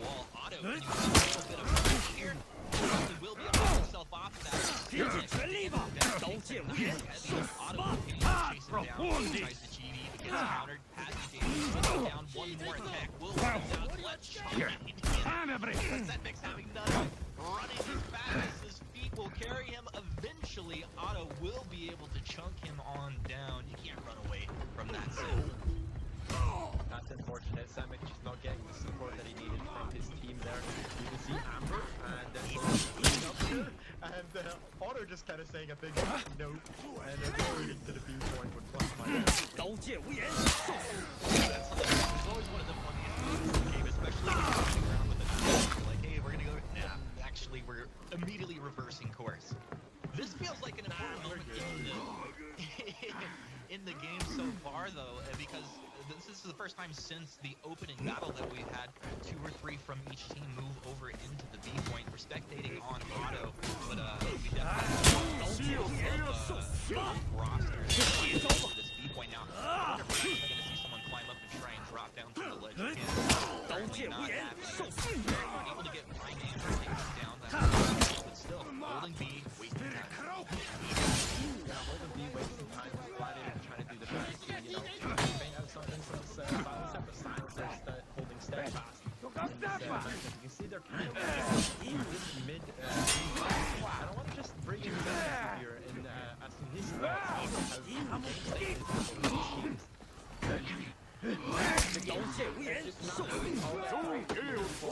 Wall auto. And you see a little bit of push here. He will be able to get himself off that. Auto chase him down. Tries to GD, but gets countered. Has the damage. Down one more attack. Will down Clutch. That mix having none. unfortunately, Otto will be able to chunk him on down. You can't run away from that save. That's unfortunate. Samic just not getting the support that he needed from his team there. You can see Amber and up here, and Otto just kind of saying a big no, and then going into the viewpoint with plus minus. That's always one of the funniest things in the game, especially when you're running around with a like, hey, we're gonna go. Nah, actually, we're immediately reversing course. This feels like an important moment in the game so far, though, because this is the first time since the opening battle that we've had 2 or 3 from each team move over into the B point. We're spectating on Otto, but we definitely rosters into this B point now. I wonder if we're actually gonna see someone climb up and try and drop down from the ledge again. Certainly not happening. Able to get Prime Amber taken down, but still holding B, wasting time. Holding B, wasting time. Gladiator trying to do the best to, bang out something from the silencer, but silencer holding steadfast. And you can see they're kind of in this mid. I don't want to just bring in here and asking his thoughts on how the game state is for these teams.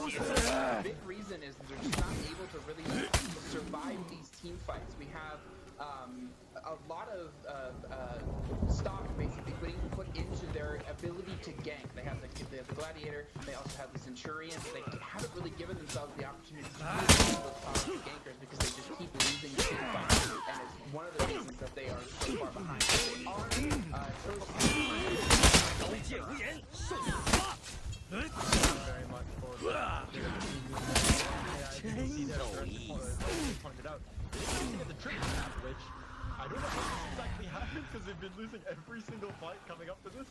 The big reason is they're just not able to really survive these team fights. We have a lot of stock basically being put into their ability to gank. They have the Gladiator, they also have the Centurion. They haven't really given themselves the opportunity to use those powerful gankers because they just keep losing the team fights, and it's one of the reasons that they are so far behind. They are very much for you can see there, pointed out. At the triple tap, which I don't know how this exactly happened because they've been losing every single fight coming up to this.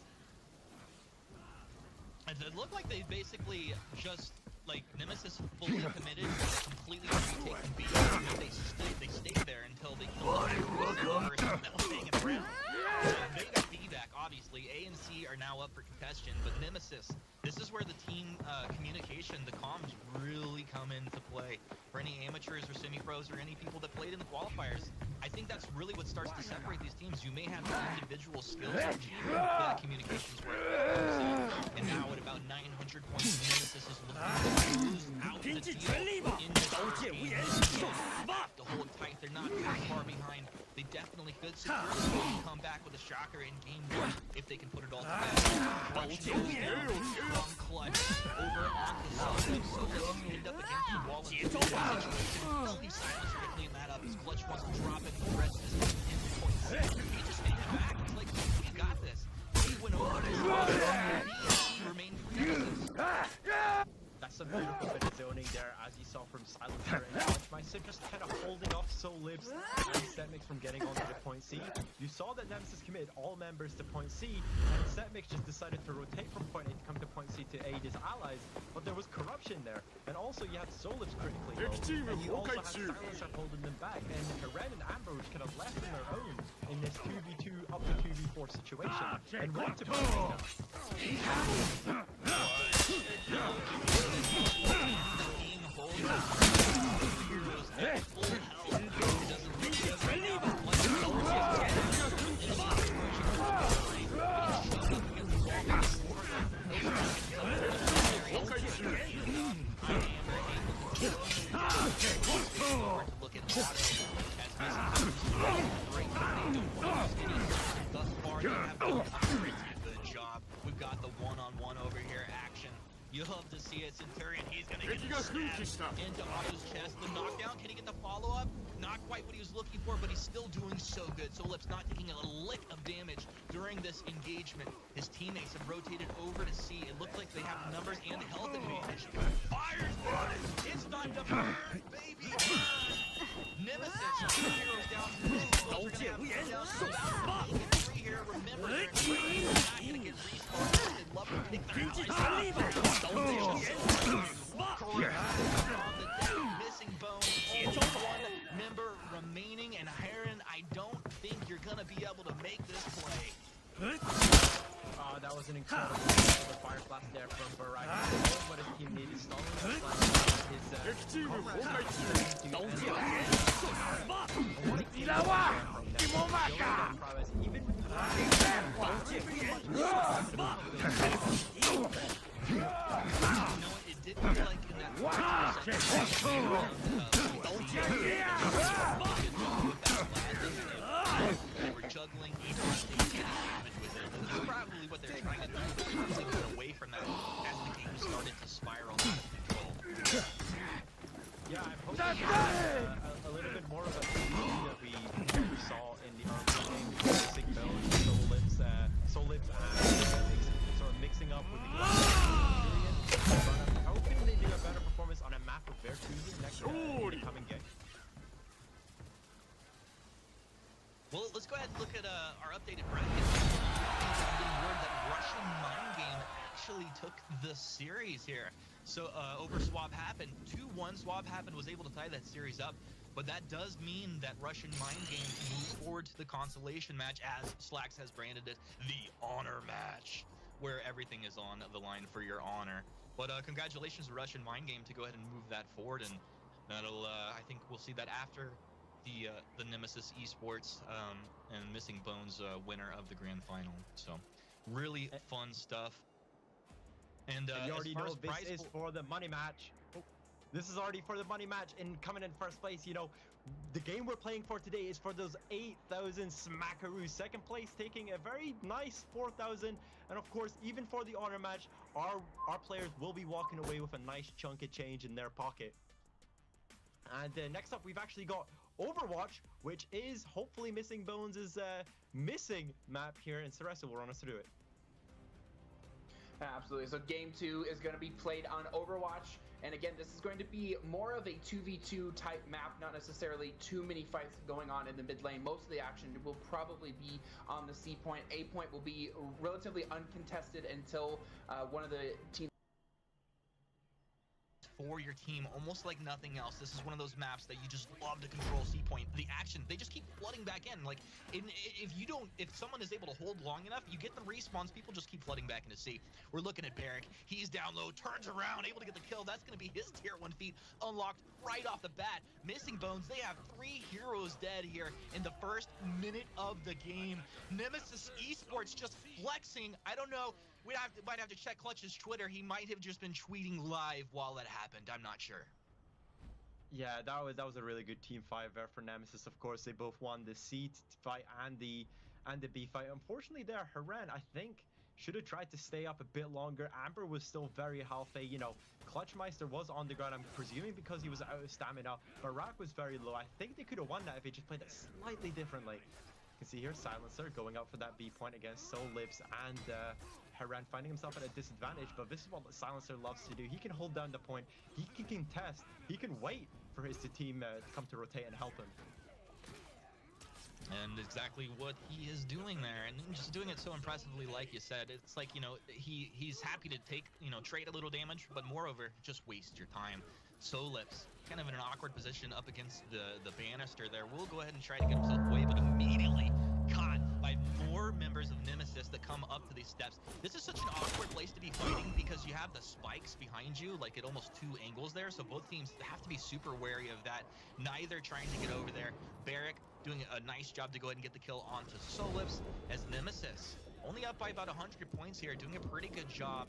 It looked like they basically just, like, Nemesis fully committed, completely retaken B. They stayed there until they killed the first that was staying in the round. They got B back, obviously. A and C are now up for contestation, but Nemesis, this is where the team communication, the comms really come into play. For any amateurs or semi-pros or any people that played in the qualifiers, I think that's really what starts to separate these teams. You may have individual skills of team, but communications work. And now at about 900 points, Nemesis is looking to lose out the deal in this game. To hold tight, they're not too far behind. They definitely could securely come back with a shocker in game 1 if they can put it all together. Clutch goes down, strong clutch over on the side. So let's end up against the wall in the situation. Leave Silence quickly in that up. His clutch wants to drop it. The rest is in point 6. He just made it back. It's like, we got this. He went over his he remained free. That's some beautiful bit of zoning there, as you saw from Silencer and Couchmeister, just kind of holding off Soul Libs and Setmix from getting onto the point C. You saw that Nemesis committed all members to point C, and Setmix just decided to rotate from point A to come to point C to aid his allies, but there was corruption there, and also you had Soul Libs critically low, and you also had Silencer holding them back, and Ren and Amber which kind of left on their own in this 2v2 up to 2v4 situation, and went to point C now. Good job. We've got the one-on-one over here action. You love to see it. Centurion, he's going to get stabbed into Otto's chest. The knockdown, can he get the follow-up? Not quite what he was looking for, but he's still doing so good. Solip's not taking a lick of damage during this engagement. His teammates have rotated over to C. It looks like they have the numbers and the health advantage. Fires burn! It's time to burn, baby! Nemesis, two heroes down. We're going to have three here. Remember, they're not going to get respawned. They'd love to pick their missing bone. One member remaining, and Heron, I don't think you're gonna be able to make this play. That was an incredible fire blast there from Barak. What his team needed, stalling his It did feel like in that they were juggling each damage with it. That's probably what they're trying to do. They're get away from that as the game started to spiral out of control. Yeah, I'm hoping a little bit more of a theme that we saw in the early game. Missing Bones, Soul Lips, and sort of mixing up with the I'm hoping they do a better performance on a map of Vertusi next in the coming game. Well, let's go ahead and look at our updated bracket. I'm getting word that Russian Mind Game actually took the series here. So over Swab Happened, 2-1. Swab Happened was able to tie that series up, but that does mean that Russian Mind Game moves forward to the consolation match, as Slacks has branded it, the honor match, where everything is on the line for your honor. But congratulations to Russian Mind Game to go ahead and move that forward, and that'll I think we'll see that after the Nemesis Esports and Missing Bones winner of the grand final. So really fun stuff. And you already know this prize is for the money match. Oh, this is already for the money match, and coming in first place, you know, the game we're playing for today is for those 8,000 smackaroos. Second place taking a very nice 4,000, and of course, even for the honor match, our players will be walking away with a nice chunk of change in their pocket. And next up, we've actually got Overwatch, which is hopefully Missing Bones' missing map here, and Sarasa will run us through it. Absolutely. So game 2 is going to be played on Overwatch. And again, this is going to be more of a 2v2 type map, not necessarily too many fights going on in the mid lane. Most of the action will probably be on the C point. A point will be relatively uncontested until one of the teams for your team, almost like nothing else. This is one of those maps that you just love to control C point. The action, they just keep flooding back in. Like, if someone is able to hold long enough, you get the respawns, people just keep flooding back into C. We're looking at Barrick. He's down low, turns around, able to get the kill. That's going to be his tier 1 feat unlocked right off the bat. Missing Bones, they have 3 heroes dead here in the first minute of the game. Nemesis Esports just flexing. I don't know. We might have to check Clutch's Twitter. He might have just been tweeting live while that happened. I'm not sure. Yeah, that was a really good team fight there for Nemesis. Of course, they both won the C fight and the B fight. Unfortunately, there, Haran, I think, should have tried to stay up a bit longer. Amber was still very healthy. You know, Clutchmeister was on the ground, I'm presuming because he was out of stamina. Barak was very low. I think they could have won that if they just played it slightly differently. You can see here Silencer going out for that B point against Soul Lips, and Haran finding himself at a disadvantage, but this is what Silencer loves to do. He can hold down the point, he can contest, he can wait for his team to come to rotate and help him. And exactly what he is doing there, and just doing it so impressively, like you said. It's like, you know, he's happy to take, you know, trade a little damage, but moreover, just waste your time. Soul Lips, kind of in an awkward position up against the banister there. We'll go ahead and try to get himself away, but immediately caught by more members of Nemesis that come up to these steps. This is such an awkward place to be fighting because you have the spikes behind you, like at almost 2 angles there, so both teams have to be super wary of that. Neither trying to get over there. Barrick doing a nice job to go ahead and get the kill onto Soul Lips, as Nemesis only up by about 100 points here, doing a pretty good job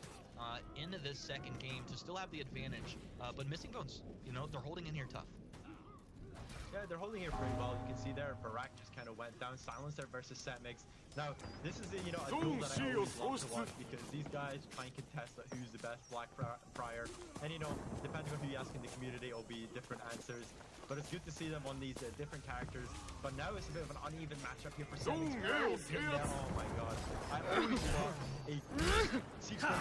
into this second game to still have the advantage. But Missing Bones, you know, they're holding in here tough. Yeah, they're holding it pretty well. You can see there, Barak just kind of went down. Silencer versus Setmix. Now, this is a duel that I always love to watch because these guys try and contest who's the best Black Friar. And, you know, depending on who you ask in the community, it'll be different answers. But it's good to see them on these different characters. But now it's a bit of an uneven matchup here for Setmix. Oh my god. I always love a sequence.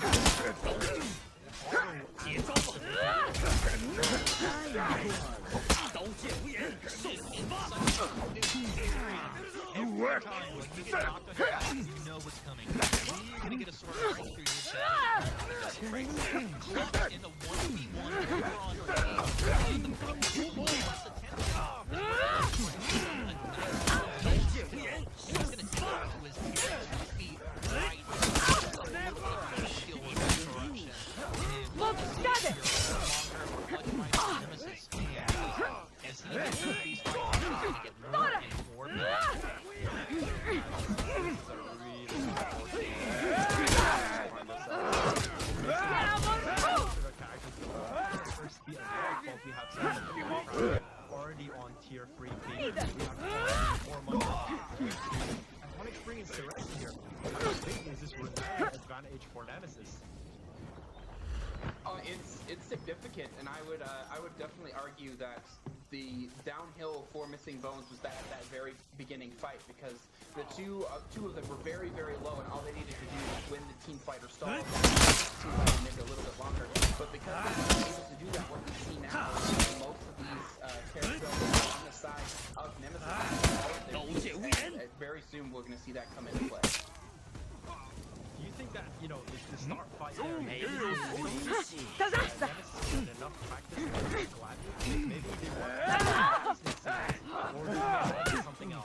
Every time when you get knocked on your back, you know what's coming. You're gonna get a sword right through your chest. Clutch in the 1v1 if you're on your team. He's gonna take it to his feet right. Skill with corruption. Look, got it! these fights are going to get more and more already on tier 3 feet. We have 4 months. And one experience the rest here. How big is this advantage for Nemesis? It's significant, and I would definitely argue that the downhill for missing bones was that very beginning fight, because the two of them were very, very low, and all they needed to do was win the team fight or stall. Team fight maybe a little bit longer, but because they were able to do that, what we see now is most of these characters on the side of Nemesis. And very soon we're going to see that come into play. Do you think that, you know, the start fight there, maybe Nemesis enough practice with Gladiator? Maybe they want or do they want something else? I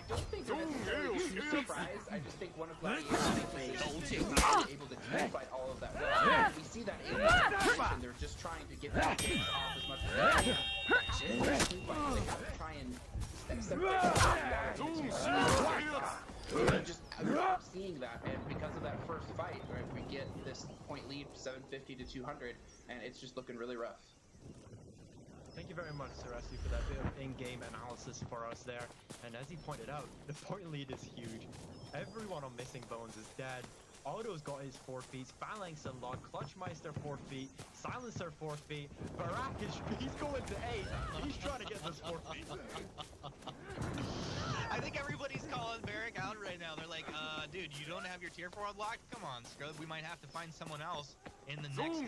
don't think they're necessarily too surprised. I just think one of Gladiator's is able to team fight all of that well. We see that in the situation, they're just trying to get that games off as much as they can. They have to try and separate just without seeing that, and because of that first fight, right, we get this point lead 750 to 200, and it's just looking really rough. Thank you very much, Sarasi, for that bit of in-game analysis for us there. And as he pointed out, the point lead is huge. Everyone on Missing Bones is dead. Otto's got his 4 feet, Phalanx unlocked, Clutchmeister 4 feet, Silencer 4 feet, Barak he's going to 8. He's trying to get those 4 feet. I think everybody's calling Barak out right now. They're like, dude, you don't have your tier 4 unlocked? Come on, Scrub. We might have to find someone else in the next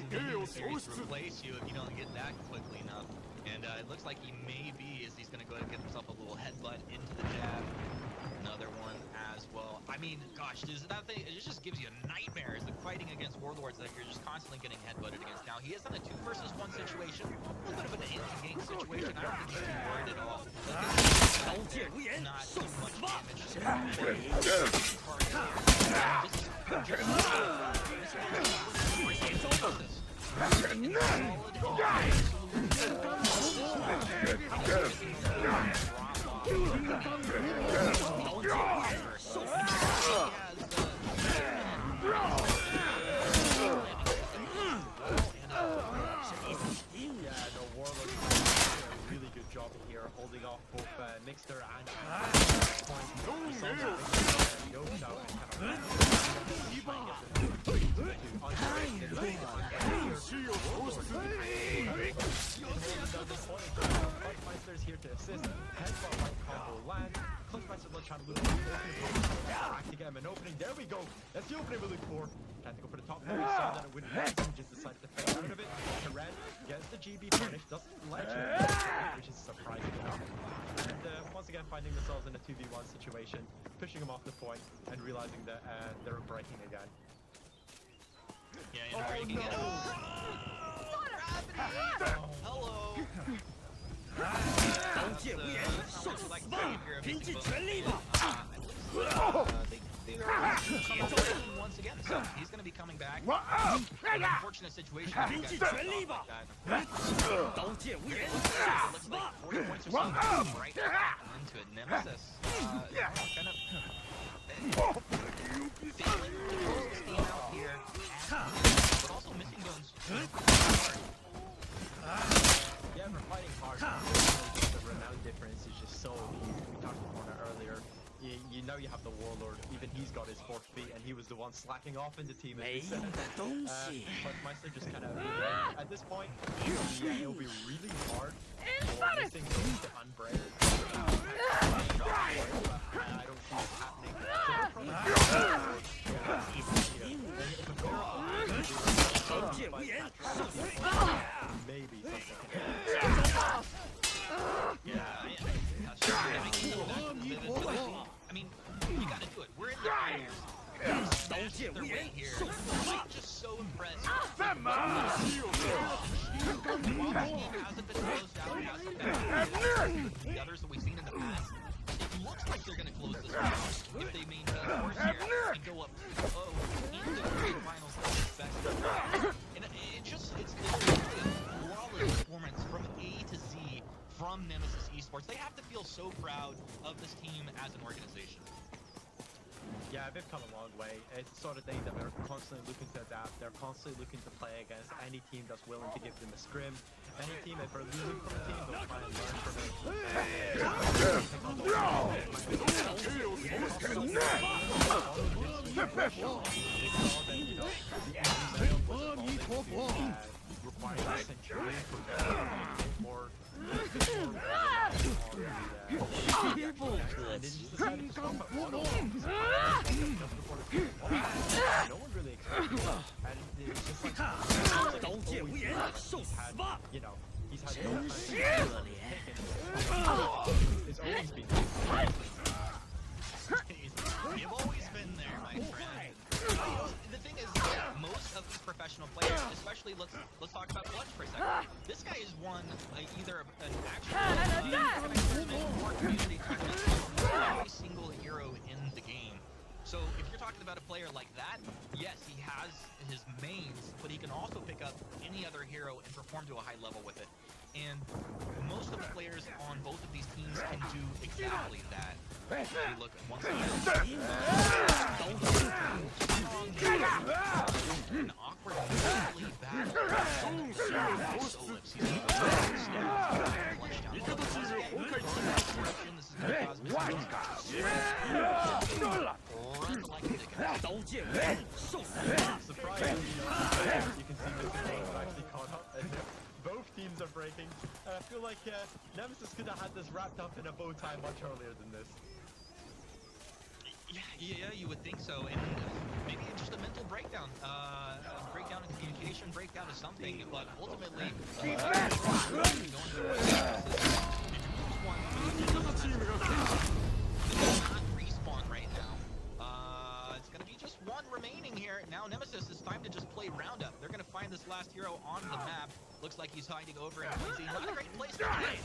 series to replace you if you don't get that quickly enough. And it looks like he may be, as he's going to go ahead and get himself a little headbutt into the jab. Another one as well. I mean, gosh, that thing, it just gives you nightmares, the fighting against Warlords that you're just constantly getting headbutted against. Now, he is in a 2 versus 1 situation, a little bit of an in-game situation. I don't think he's too worried at all. Not too much Really good job here, holding off both Mixter and Clutchmeister's here to assist. Headbutt right combo land. Clutchmeister will try to loop to get him an opening. There we go. That's the opening we look for. Had to go for the top. We saw that it wouldn't work. He just decided to fake out of it. Red gets the GB punish. Doesn't let you, which is surprising enough. And once again, finding themselves in a 2v1 situation, pushing them off the point, and realizing that they're breaking again. Yeah, and breaking it. Hello. Once again, so he's going to be coming back. An unfortunate situation. Looks like 40 points or something right into it. Nemesis kind of failing to close this game out here, but also Missing Bones. Yeah, we're fighting hard. The renown difference is just so huge. We talked about it earlier. You know you have the Warlord. Even he's got his 4 feet, and he was the one slacking off in the team. Clutchmeister just kind of, at this point, it'll be really hard for Missing Bones to unbreak. I don't see it happening. Maybe I mean, you gotta do it. We're in the finals. They're right here. I'm just so impressed. Hasn't been closed out. The others that we've seen in the past. It looks like they're gonna close this one if they maintain course here and go up 2-0 in the grand finals. And it's literally a flawless performance from from Nemesis Esports. They have to feel so proud of this team as an organization. Yeah, they've come a long way. It's the sort of thing that they're constantly looking to adapt. They're constantly looking to play against any team that's willing to give them a scrim. Any team, if they're losing from a team, they'll try and learn from it. No one really expected that. And it's just like, you know, he's had no time to it's always been You've always been there, my friend. The thing is, most of these professional players, especially let's talk about Clutch for a second. This guy has won either an actual tournament or community tournament for every single hero in the game. So if you're talking about a player like that, yes, he has his mains, but he can also pick up any other hero and perform to a high level with it. And most of the players on both of these teams can do exactly that. We look once again. An awkward, really bad. surprising. You can see Mr. Bones actually caught up, and both teams are breaking. And I feel like Nemesis could have had this wrapped up in a bow tie much earlier than this. Yeah, you would think so, and maybe just a mental breakdown, breakdown in communication, breakdown of something, but ultimately, not respawn right now. It's gonna be just one remaining here. Now Nemesis, it's time to just play roundup. They're gonna find this last hero on the map. Looks like he's hiding over in Quincy. Not a great place to play.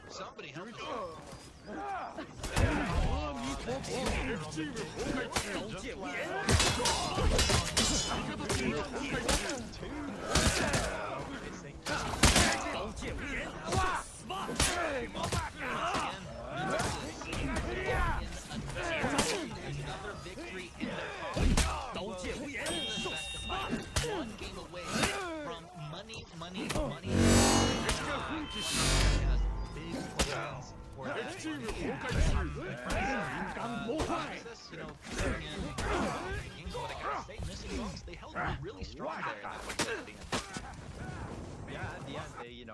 Somebody help me. Another victory in their one game away from money. Big plans for that. They held really strong there. Yeah, at the end,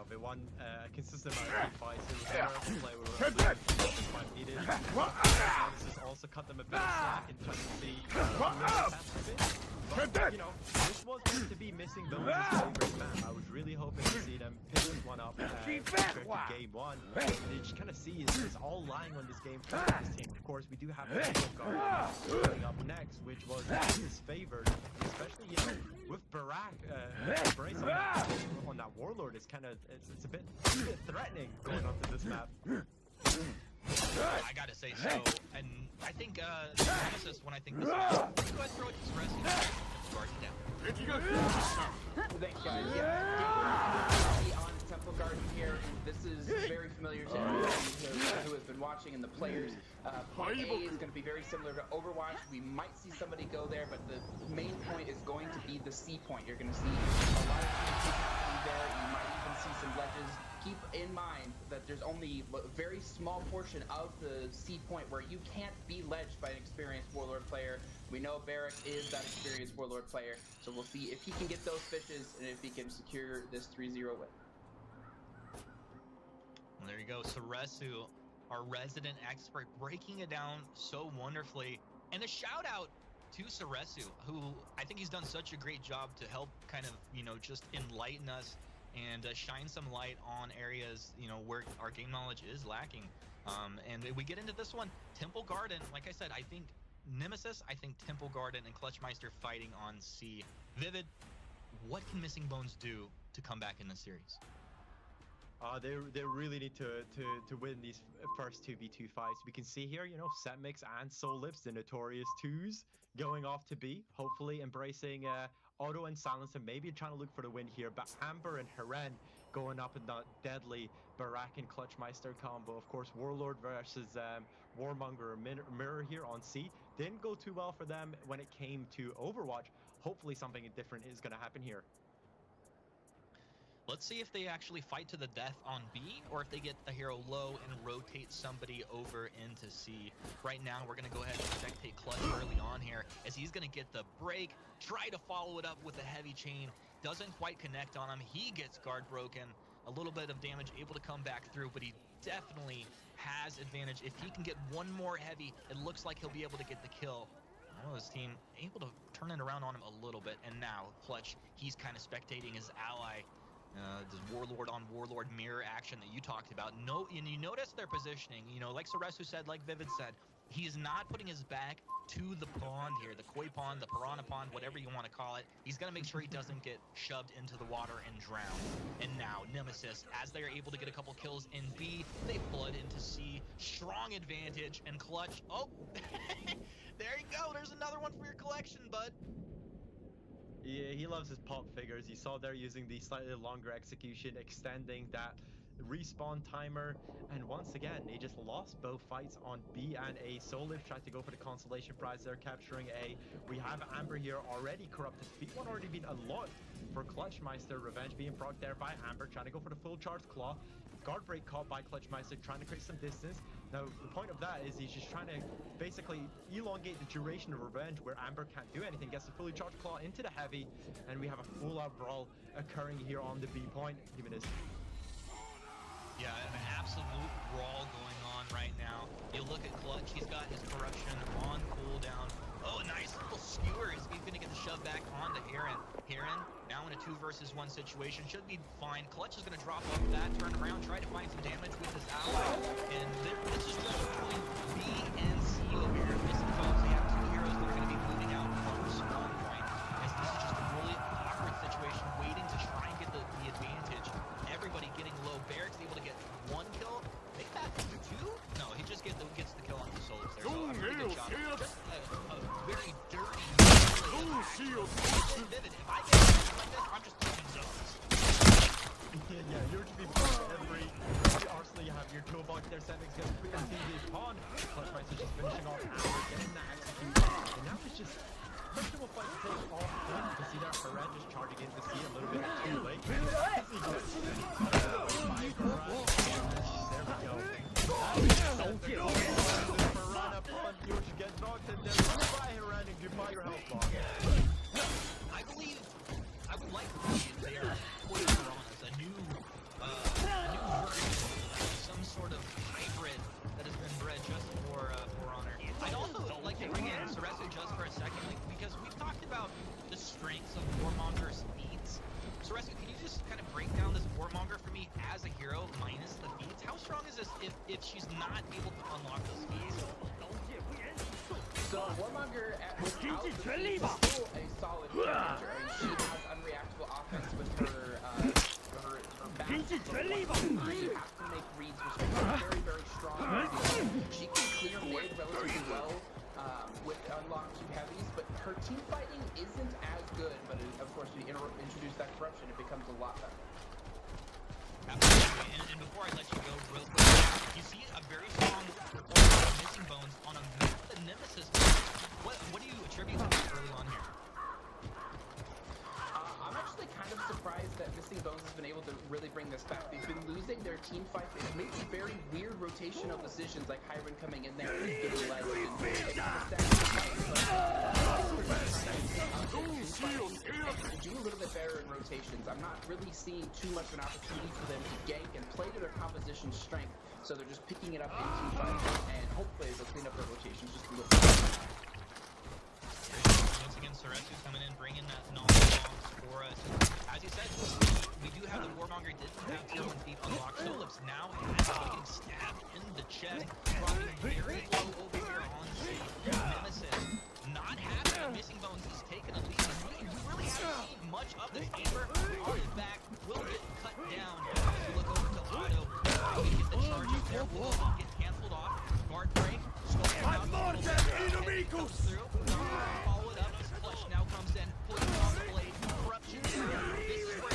they won a consistent amount of team fights. It was a terrible play. We were needed. This has also cut them a bit of slack in terms of the but, this was going to be missing Bones' favorite map. I was really hoping to see them pick this one up compared to game one. And you just kind of see it's all lying on this game for this team. Of course, we do have Temple Guard coming up next, which was his favored, especially, with Barak bracing on that Warlord. It's kind of, it's a bit threatening going onto this map. I gotta say so, and I think Nemesis, when I think this, go ahead and throw it to Suresi. Guardian down. Thanks, guys. Yeah, on Temple Garden here. This is very familiar to everyone who has been watching, and the players. Point A is going to be very similar to Overwatch. We might see somebody go there, but the main point is going to be the C point. You're going to see a lot of teams there. You might even see some ledges. Keep in mind that there's only a very small portion of the C point where you can't be ledged by an experienced Warlord player. We know Barak is that experienced Warlord player, so we'll see if he can get those fishes and if he can secure this 3-0 win. Well, there you go, Suresu, our resident expert, breaking it down so wonderfully. And a shout out to Suresu, who I think he's done such a great job to help kind of, just enlighten us and shine some light on areas, where our game knowledge is lacking. And we get into this one, Temple Garden. Like I said, I think Nemesis, I think Temple Garden and Clutchmeister fighting on C. Vivid, what can Missing Bones do to come back in this series? No, they really need to win these first 2v2 fights. We can see here, you know, Setmix and Solips, the notorious twos, going off to B, hopefully embracing Auto and Silencer, maybe trying to look for the win here. But Amber and Heren going up in that deadly Barak and Clutchmeister combo. Of course, Warlord versus Warmonger Mirror here on C. Didn't go too well for them when it came to Overwatch. Hopefully something different is going to happen here. Let's see if they actually fight to the death on B, or if they get the hero low and rotate somebody over into C. Right now, we're going to go ahead and spectate Clutch early on here, as he's going to get the break, try to follow it up with a heavy chain. Doesn't quite connect on him. He gets guard broken. A little bit of damage, able to come back through, but he definitely has advantage. If he can get one more heavy, it looks like he'll be able to get the kill. Oh, his team able to turn it around on him a little bit, and now Clutch, he's kind of spectating his ally. This Warlord on Warlord mirror action that you talked about. No, and you notice their positioning, you know, like Saresu said, like Vivid said, he's not putting his back to the pond here, the koi pond, the piranha pond, whatever you want to call it. He's going to make sure he doesn't get shoved into the water and drown. And now Nemesis, as they are able to get a couple kills in B, they flood into C. Strong advantage, and Clutch, oh, there you go. There's another one for your collection, bud. Yeah, he loves his pop figures. You saw there using the slightly longer execution, extending that respawn timer. And once again, they just lost both fights on B and A. Soliv tried to go for the consolation prize there, capturing A. We have Amber here already corrupted. Feet one already been unlocked for Clutchmeister. Revenge being procced there by Amber, trying to go for the full charge claw. Guard break caught by Clutchmeister, trying to create some distance. Now, the point of that is he's just trying to basically elongate the duration of Revenge, where Amber can't do anything. Gets the fully charged claw into the heavy, and we have a full-out brawl occurring here on the B point. Even as yeah, an absolute brawl going on right now. You look at Clutch, he's got his corruption on cooldown. Oh, a nice little skewer. He's going to get the shove back onto Heron. Heron, now in a 2 versus 1 situation, should be fine. Clutch is going to drop off that, turn around, try to find some damage with his ally. And this is just between B and C over here. Missing bones. They have 2 heroes that are going to be moving out from the spawn point. As this is just a really awkward situation, waiting to try and get the advantage. Everybody getting low. Barracks able to get 1 kill. Make that 2? No, he just gets the kill on the souls there. So a really good job. Just a very dirty. Vivid. If I get something like this, I'm just throwing zones. yeah, you're to be every arsenal you have your toolbox there. Setmix gets quick and sees his pawn. Clutchmeister just finishing off Amber, getting that execution. And now it's just questionable fight to take off point. You can see that Heren just charging in to see a little bit too late. There we go. Piranha Pond, you should get knocked in there. Goodbye, Heren, and goodbye your health bar. I believe, I would like to believe they are toy piranhas, a new version, some sort of hybrid that has been bred just for honor. I'd also like to bring in Saresu just for a second, because we've talked about the strengths of Warmonger's feats. Saresu, can you just kind of break down this Warmonger for me as a hero minus the feats? How strong is this if she's not able to unlock those feats? So Warmonger without the feats is still a solid character. I mean, she has unreactable offense with her back. You have to make reads, which makes her very, very strong. She can clear mid relatively well with unlocked 2 heavies, but her team fighting isn't as good. But of course, when you introduce that corruption, it becomes a lot better. Absolutely. And before I let you go, real quick, you see a very strong performance of Missing Bones on a map that Nemesis. What do you attribute to this early on here? I'm actually kind of surprised that Missing Bones has been able to really bring this back. They've been losing their team fights. It makes very weird rotational decisions, like Hiron coming in there and getting led and do a little bit better in rotations. I'm not really seeing too much of an opportunity for them to gank and play to their composition strength, so they're just picking it up in team fights, and hopefully they'll clean up their rotations just a little bit. Once again, Saresu coming in, bringing that knowledge for us. As you said, we do have the Warmonger didn't have someone feet unlocked. Solips now has getting stabbed in the chest, dropping very low over here on C. Nemesis not having a Missing Bones is taking a lead. You really haven't seen much of this Amber. On his back will get cut down. As you look over to Otto, Comes through. Follow it up. Clutch now comes in. Pulling off the blade. Corruption. This is where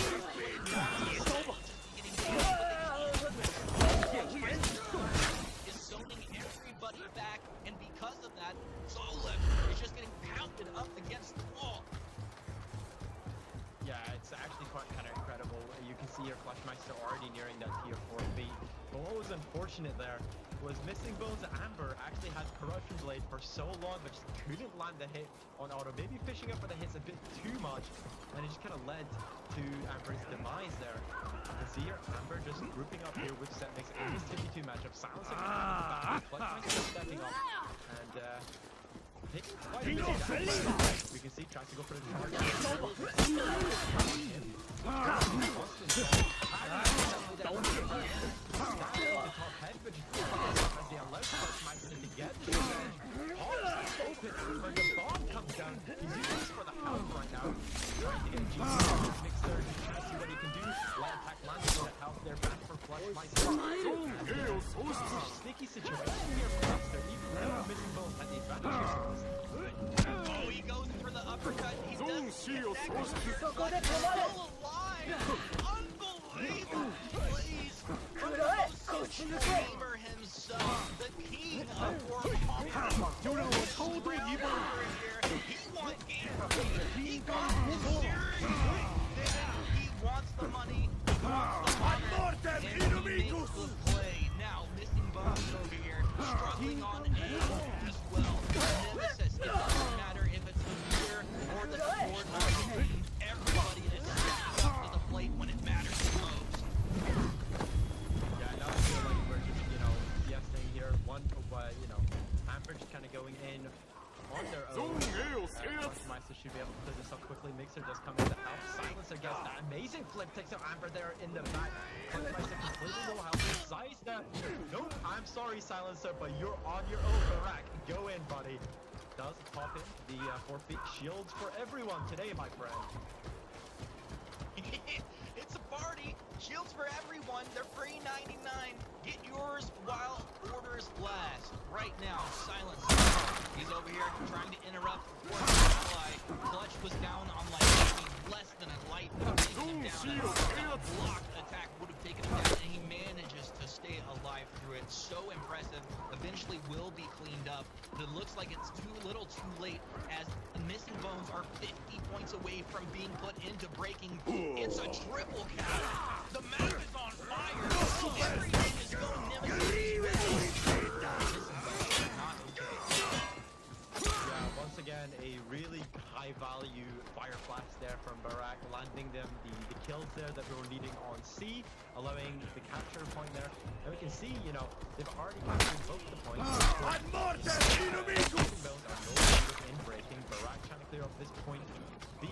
is zoning everybody back, and because of that, Solid is just getting pounded up against the wall. Yeah, it's actually quite kind of incredible. You can see your Flashmeister already nearing that tier 4 beat. But what was unfortunate there was Missing Bones Amber actually had Corruption Blade for so long, but just couldn't land the hit on auto. Maybe fishing up for the hits a bit too much, and it just kind of led to Amber's demise there. You can see here, Amber just grouping up here with Setmix in this 2v2 matchup. Silencer coming in the back, Flashmeister stepping up, and taking quite a bit of damage. We can see tries to go for the charge. The bomb comes down. He's using this for the house right now. Trying to get a mixer, trying to see what he can do. Light attack lands on that house there, back for Flashmeister. Sneaky situation here for Buster, even though Missing Bones had the advantage. Oh, he goes for the uppercut. He does. Still alive. Unbelievable plays from the most gamer himself, the king of Warhammer. He wants gameplay. He wants the series. He wants the money. He wants the honor. And he makes the play. Now, Missing Bones over here, struggling on aim as well. Nemesis, it doesn't matter if it's the meter or the sword or the team. Everybody is stepping up to the plate when it matters the most. Yeah, now I feel like we're just, fiesting here. Amber just kind of going in on their own. Flashmeister should be able to clear this up quickly. Mixer does come in to help. Silencer gets that amazing flip. Takes out Amber there in the back. Flashmeister completely know how to size that. Nope, I'm sorry, Silencer, but you're on your own, Barak. Go in, buddy. Does pop in the forfeit shields for everyone today, my friend. It's a party. Shields for everyone. They're free 99. Get yours while orders last. Right now, Silence. He's over here trying to interrupt for his ally. Clutch was down on like less than a light. Taking him down. A blocked attack would have taken him down, and he manages to stay alive through it. So impressive. Eventually will be cleaned up. But it looks like it's too little too late, as the Missing Bones are 50 points away from being put into breaking. It's a triple count. The map is on fire. Everything is going Nemesis' way. Not okay. Yeah, once again, a really high value fire blast there from Barak, landing them the kills there that we were needing on C, allowing the capture point there. And we can see, they've already captured both the points. Bones are no longer in breaking. Barak trying to clear up this point B,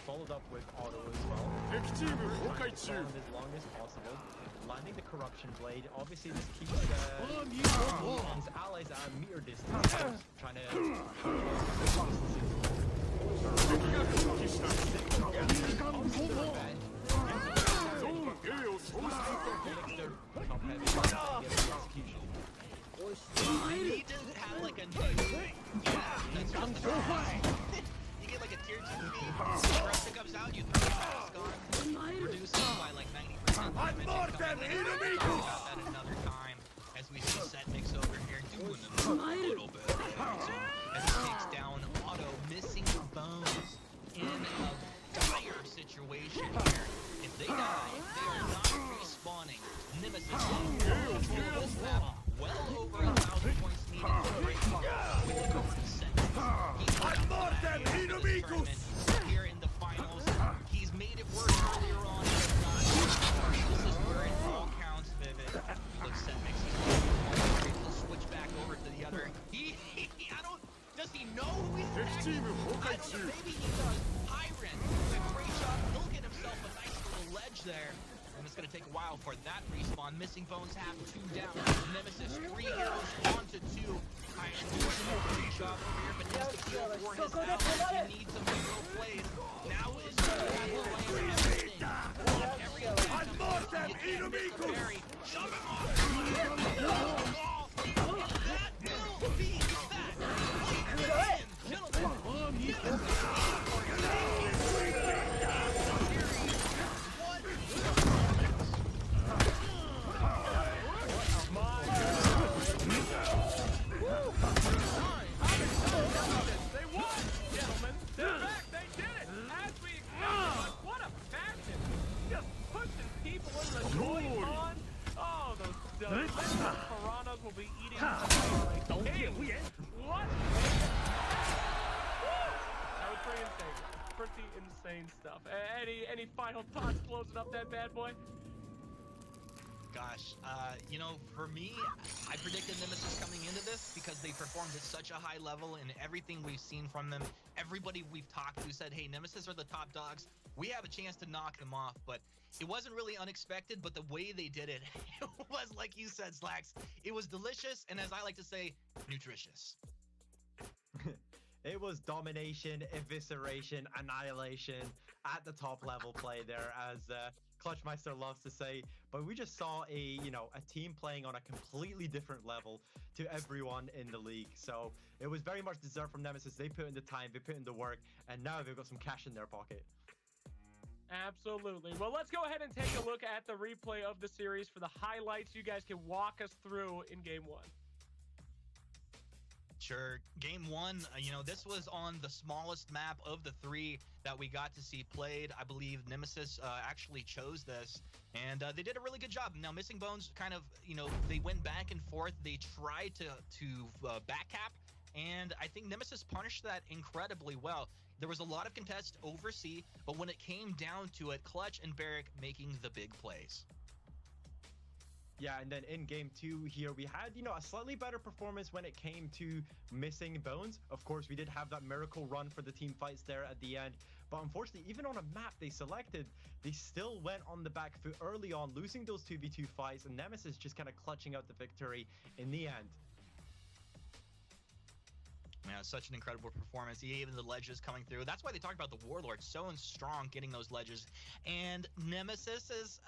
followed up with auto as well. As long as possible. Landing the Corruption Blade. Obviously, this keeps his allies at meter distance. Trying to He doesn't have like a new. Yeah, that's just the you get like a tier 2 feed. Corruption comes out, you throw the mask on, reduce it by like 90% damage. About that another time, as we see Setmix over here doing a little bit of damage. As he takes down Auto, Missing Bones in a dire situation here. If they die, they are not respawning. Nemesis will this map well over 1,000 points needed to break with the Setmix. He's tournament here in the finals. He's made it work earlier on. This is where it all counts, Vivid. Look, Setmix is he'll switch back over to the other. Does he know who he's attacking? I don't know, maybe he does. Hyren, a great shot. He'll get himself a nice little ledge there. And it's going to take a while for that respawn. Missing Bones have 2 down. Nemesis, 3 heroes onto 2. Hyren doing a great job over here, but needs to kill for his allies. He needs some hero plays. Now is the time to play everything. Every attack comes down. You can't miss the parry. Shove him off. That will be that. go. Piranhas will be eating like kings. What? Woo! That was pretty insane. Pretty insane stuff. Any final thoughts closing up that bad boy? Gosh, you know, for me, I predicted Nemesis coming into this because they performed at such a high level, and everything we've seen from them, everybody we've talked to said, hey, Nemesis are the top dogs. We have a chance to knock them off, but it wasn't really unexpected, but the way they did it, it was like you said, Slacks. It was delicious, and as I like to say, nutritious. It was domination, evisceration, annihilation at the top level play there, as Clutchmeister loves to say. But we just saw a team playing on a completely different level to everyone in the league. So it was very much deserved from Nemesis. They put in the time, they put in the work, and now they've got some cash in their pocket. Absolutely. Well, let's go ahead and take a look at the replay of the series for the highlights you guys can walk us through in game one. Sure. Game one, you know, this was on the smallest map of the three that we got to see played. I believe Nemesis actually chose this, and they did a really good job. Now, Missing Bones kind of, you know, they went back and forth. They tried to back cap, and I think Nemesis punished that incredibly well. There was a lot of contest over C, but when it came down to it, Clutch and Barrick making the big plays. Yeah, and then in game two here, we had, you know, a slightly better performance when it came to Missing Bones. Of course, we did have that miracle run for the team fights there at the end. But unfortunately, even on a map they selected, they still went on the back foot early on, losing those 2v2 fights, and Nemesis just kind of clutching out the victory in the end. Yeah, such an incredible performance. Even the ledges coming through. That's why they talked about the Warlord so strong getting those ledges. And Nemesis's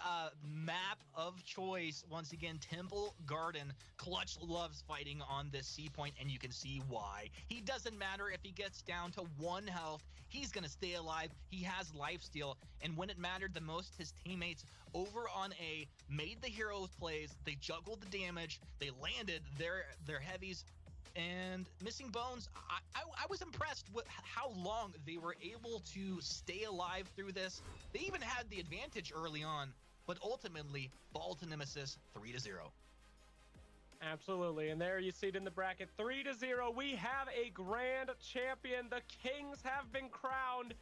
map of choice, once again, Temple Garden. Clutch loves fighting on this C point, and you can see why. He doesn't matter if he gets down to 1 health. He's going to stay alive. He has lifesteal. And when it mattered the most, his teammates over on A made the hero plays. They juggled the damage. They landed their heavies. And Missing Bones, I was impressed with how long they were able to stay alive through this. They even had the advantage early on, but ultimately, fall to Nemesis 3-0. Absolutely, and there you see it in the bracket, 3-0. We have a grand champion. The Kings have been crowned,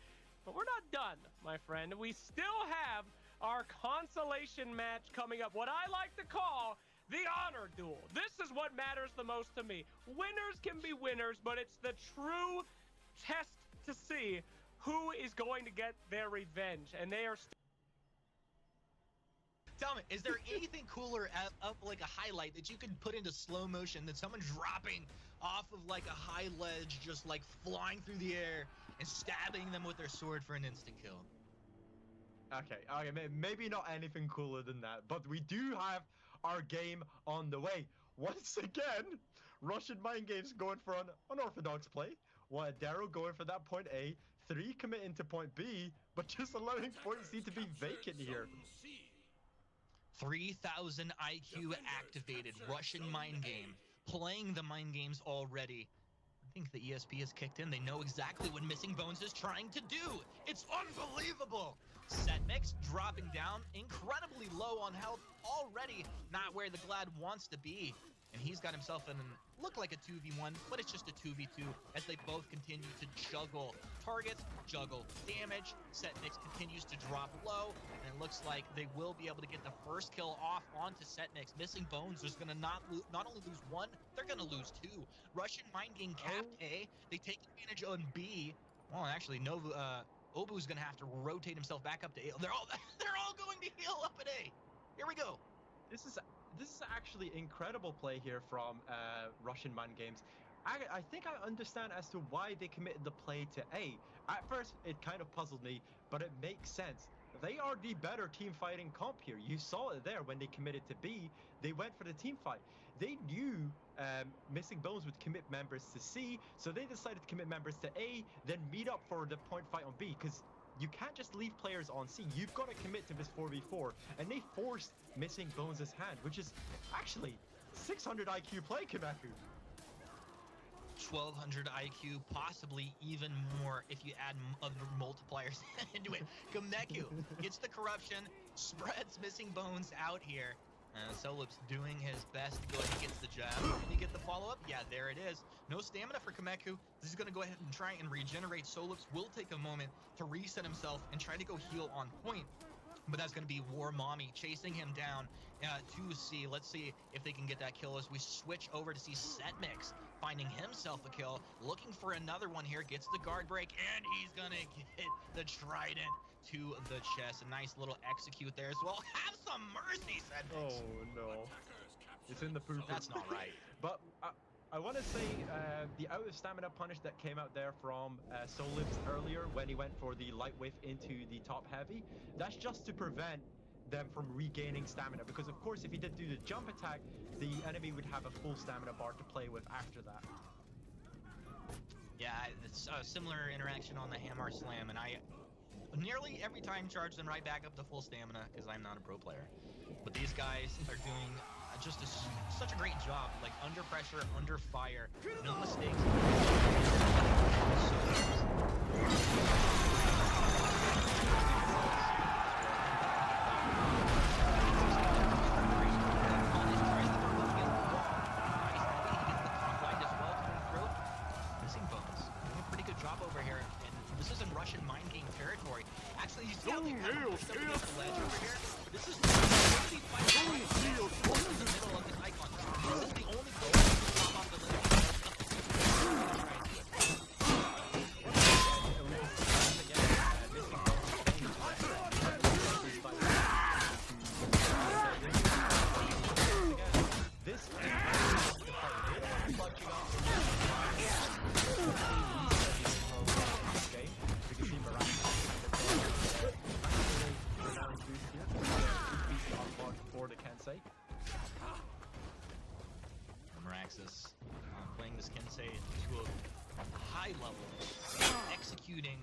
but we're not done, my friend. We still have our consolation match coming up, what I like to call the honor duel. This is what matters the most to me. Winners can be winners, but it's the true test to see who is going to get their revenge. And they are Tell me, is there anything cooler of like a highlight that you could put into slow motion than someone dropping off of like a high ledge, just like flying through the air and stabbing them with their sword for an instant kill? Okay, maybe not anything cooler than that, but we do have our game on the way. Once again, Russian Mind Games going for an unorthodox play. Darrow going for that point A, 3 committing to point B, but just allowing point C to be vacant here. 3,000 IQ activated, Russian Mind Game, playing the Mind Games already. I think the ESP has kicked in. They know exactly what Missing Bones is trying to do. It's unbelievable. Set Mix dropping down, incredibly low on health, already not where the Glad wants to be. And he's got himself in look like a 2v1, but it's just a 2v2 as they both continue to juggle targets, juggle damage. Set Mix continues to drop low, and it looks like they will be able to get the first kill off onto Set Mix. Missing Bones is going to not only lose 1, they're going to lose 2. Russian Mind Game capped A. They take advantage on B. Well, actually, Obu's going to have to rotate himself back up to A. They're all going to heal up at A. Here we go. This is actually incredible play here from Russian Mind Games. I think I understand as to why they committed the play to A. At first, it kind of puzzled me, but it makes sense. They are the better team fighting comp here. You saw it there when they committed to B. They went for the team fight. They knew Missing Bones would commit members to C, so they decided to commit members to A, then meet up for the point fight on B, because you can't just leave players on C. You've got to commit to this 4v4, and they forced Missing Bones' hand, which is actually 600 IQ play, Kameku. 1,200 IQ, possibly even more if you add other multipliers into it. Kameku gets the corruption, spreads Missing Bones out here. And Solip's doing his best to go ahead and get the jab. Can he get the follow-up? Yeah, there it is. No stamina for Kameku. This is going to go ahead and try and regenerate. Solip's will take a moment to reset himself and try to go heal on point. But that's going to be War Mommy chasing him down to C. Let's see if they can get that kill as we switch over to see Setmix finding himself a kill. Looking for another one here. Gets the guard break, and he's going to get the trident to the chest. A nice little execute there as well. Have some mercy, Setmix. Oh no, it's in the pooper. That's not right. But I want to say the out of stamina punish that came out there from Solibs earlier when he went for the light whiff into the top heavy, that's just to prevent them from regaining stamina, because of course if he did do the jump attack, the enemy would have a full stamina bar to play with after that. Yeah, it's a similar interaction on the Hammer Slam, and I nearly every time charge them right back up to full stamina because I'm not a pro player. But these guys are doing just such a great job, like under pressure, under fire, no mistakes. Russian mind game territory. Actually, you see how they kind of pushed up against the ledge over here? This is really fighting in the middle of this icon. This is the only place to drop off the ledge. This for the Kensei. Meraxis playing this Kensei to a high level, executing,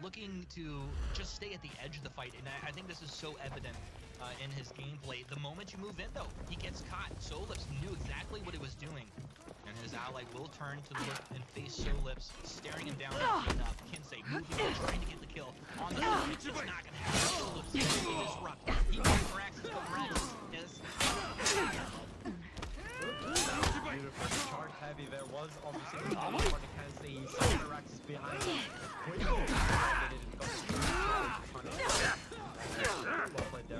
looking to just stay at the edge of the fight, and I think this is so evident in his gameplay. The moment you move in, though, he gets caught. Solips knew exactly what he was doing, and his ally will turn to look and face Solips, staring him down enough. Kensei moving in, trying to get the kill on the fight. It's not going to happen. Solips is going to disrupt. He goes for Meraxis, but Meraxis is... Beautiful charge heavy there was obviously for the Kensei. He saw Meraxis behind him. Well played there.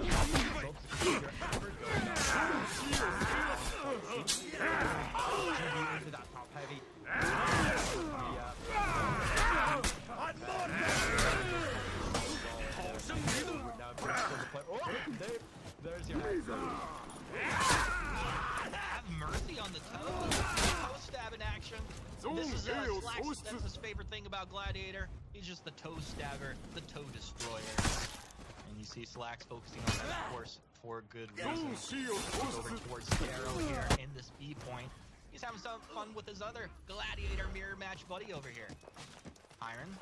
Into that top heavy. There's your head. Have mercy on the toe. Toe stab in action. This is Slax. That's his favorite thing about Gladiator. He's just the toe stabber, the toe destroyer. And you see Slax focusing on that, of course, for good reason. Over towards Darrow here in this B point. He's having some fun with his other Gladiator mirror match buddy over here. Iron,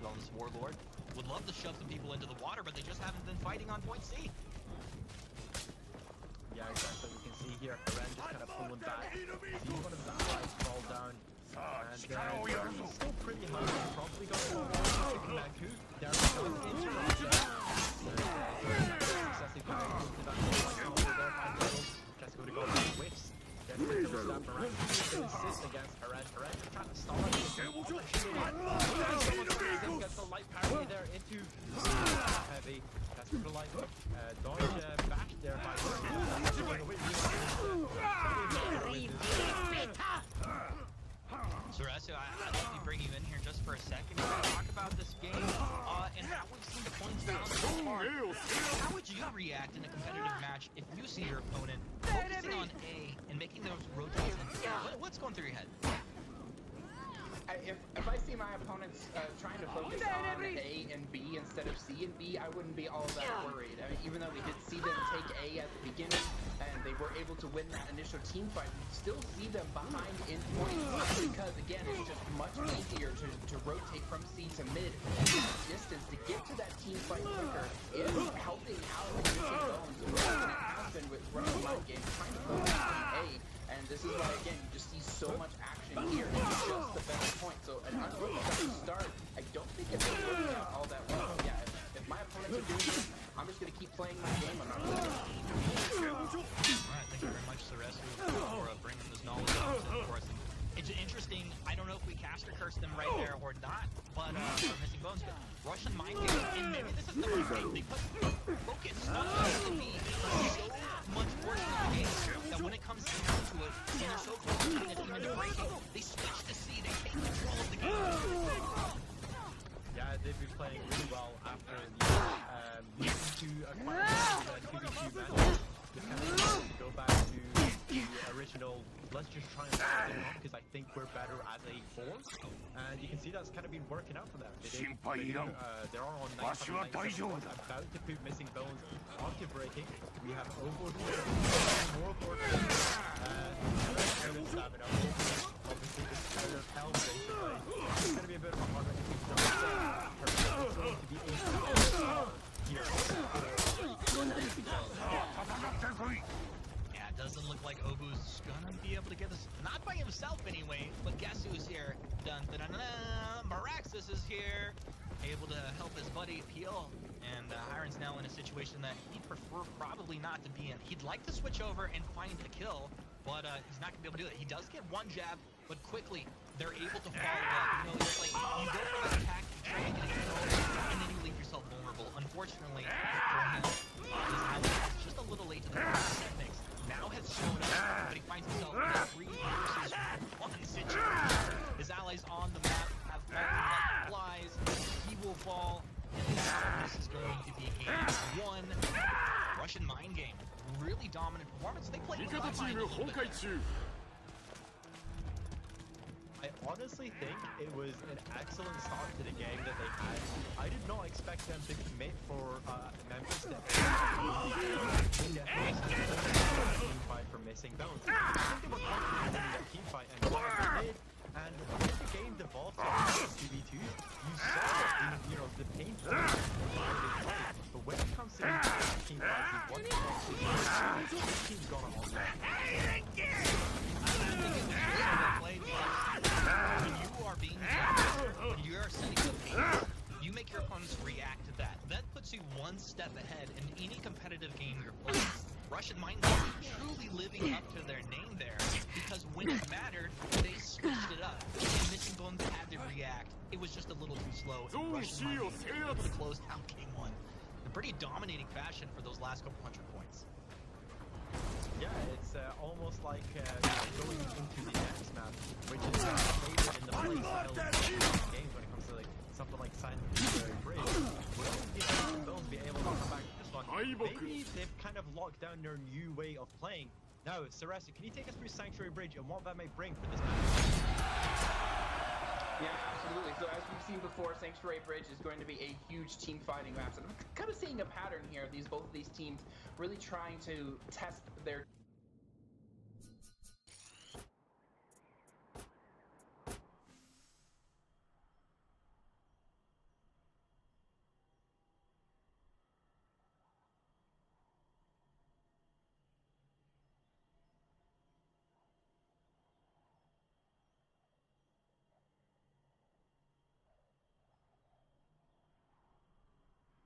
well, this Warlord, would love to shove some people into the water, but they just haven't been fighting on point C. Yeah, exactly. We can see here, Karen just kind of pulling back. See one of the allies fall down. And he's still pretty high. Probably going to fall to Kameku. There we go. Interrupt there. Successfully going into that over there by Little. Just going to go for whiffs. Gets the kill stab. Moran to assist against Karen. Karen just trying to stall it. Gets the light parry there into heavy. That's for the light hook. Dodge back there by So Resu, I'd love to bring you in here just for a second to talk about this game and how we've seen the points balance so far. How would you react in a competitive match if you see your opponent focusing on A and making those rotates? What's going through your head? If I see my opponents trying to focus on A and B instead of C and B, I wouldn't be all that worried. I mean, even though we did see them take A at the beginning and they were able to win that initial team fight, we still see them behind in points because, again, it's just much easier to rotate from C to mid. The distance to get to that team fight quicker is helping out with missing bones. And it has been with Russian mind game trying to focus on A. And this is why, again, you just see so much action here. It's just the better point. So an unorthodox start, I don't think it's working out all that well. Yeah, if my opponents are doing this, I'm just going to keep playing my game. I'm not really been playing really well after the losing to a quite a 2v2 match. Just kind of to go back to the original, let's just try and fight them off because I think we're better as a force. And you can see that's kind of been working out for them. They're on 997 about to put missing bones onto breaking. We have Obo here, more fortunate, stamina. Obviously, this kind of health basically. It's going to be a bit of a harder to keep going. It's going to be a here. Yeah, it doesn't look like Obu's gonna be able to get this. Not by himself anyway, but guess who's here? Dun dun dun dun! Maraxis is here, able to help his buddy Peel. And Hiron's now in a situation that he'd prefer probably not to be in. He'd like to switch over and find the kill, but he's not gonna be able to do it. He does get one jab, but quickly they're able to follow up. You know, it's like you go for an attack, you try and get a kill, and then you leave yourself vulnerable. Unfortunately for him, his ally is just a little late to the mix. Now has shown up, but he finds himself in a 3 versus 1 situation. His allies on the map have fallen like flies. He will fall. And now this is going to be game 1. Russian mind game. Really dominant performance. They played with that mind a little bit there. I honestly think it was an excellent start to the game that they had. I did not expect them to commit for Memphis to in the team fight for missing bones. I think they were confident in that team fight, and they did. And when the game devolved to 2v2, you saw the pain points but when it comes to team fights, what the team's gonna offer. When you are being judged, when you are setting the pace, you make your opponents react to that. That puts you one step ahead in any competitive game you're playing. Russian Mind Games truly living up to their name there, because when it mattered, they switched it up. And Missing Bones had to react. It was just a little too slow, and Russian Mind Games were able to close out game 1. A pretty dominating fashion for those last couple hundred points. Yeah, it's almost like going into the next map, which is favored in the play style of games when it comes to like something like Sanctuary Bridge. Will the Bills be able to come back to this one? Maybe they've kind of locked down their new way of playing. Now, Sarasa, can you take us through Sanctuary Bridge and what that may bring for this match? Yeah, absolutely. So as we've seen before, Sanctuary Bridge is going to be a huge team fighting map. So I'm kind of seeing a pattern here. Both of these teams really trying to test their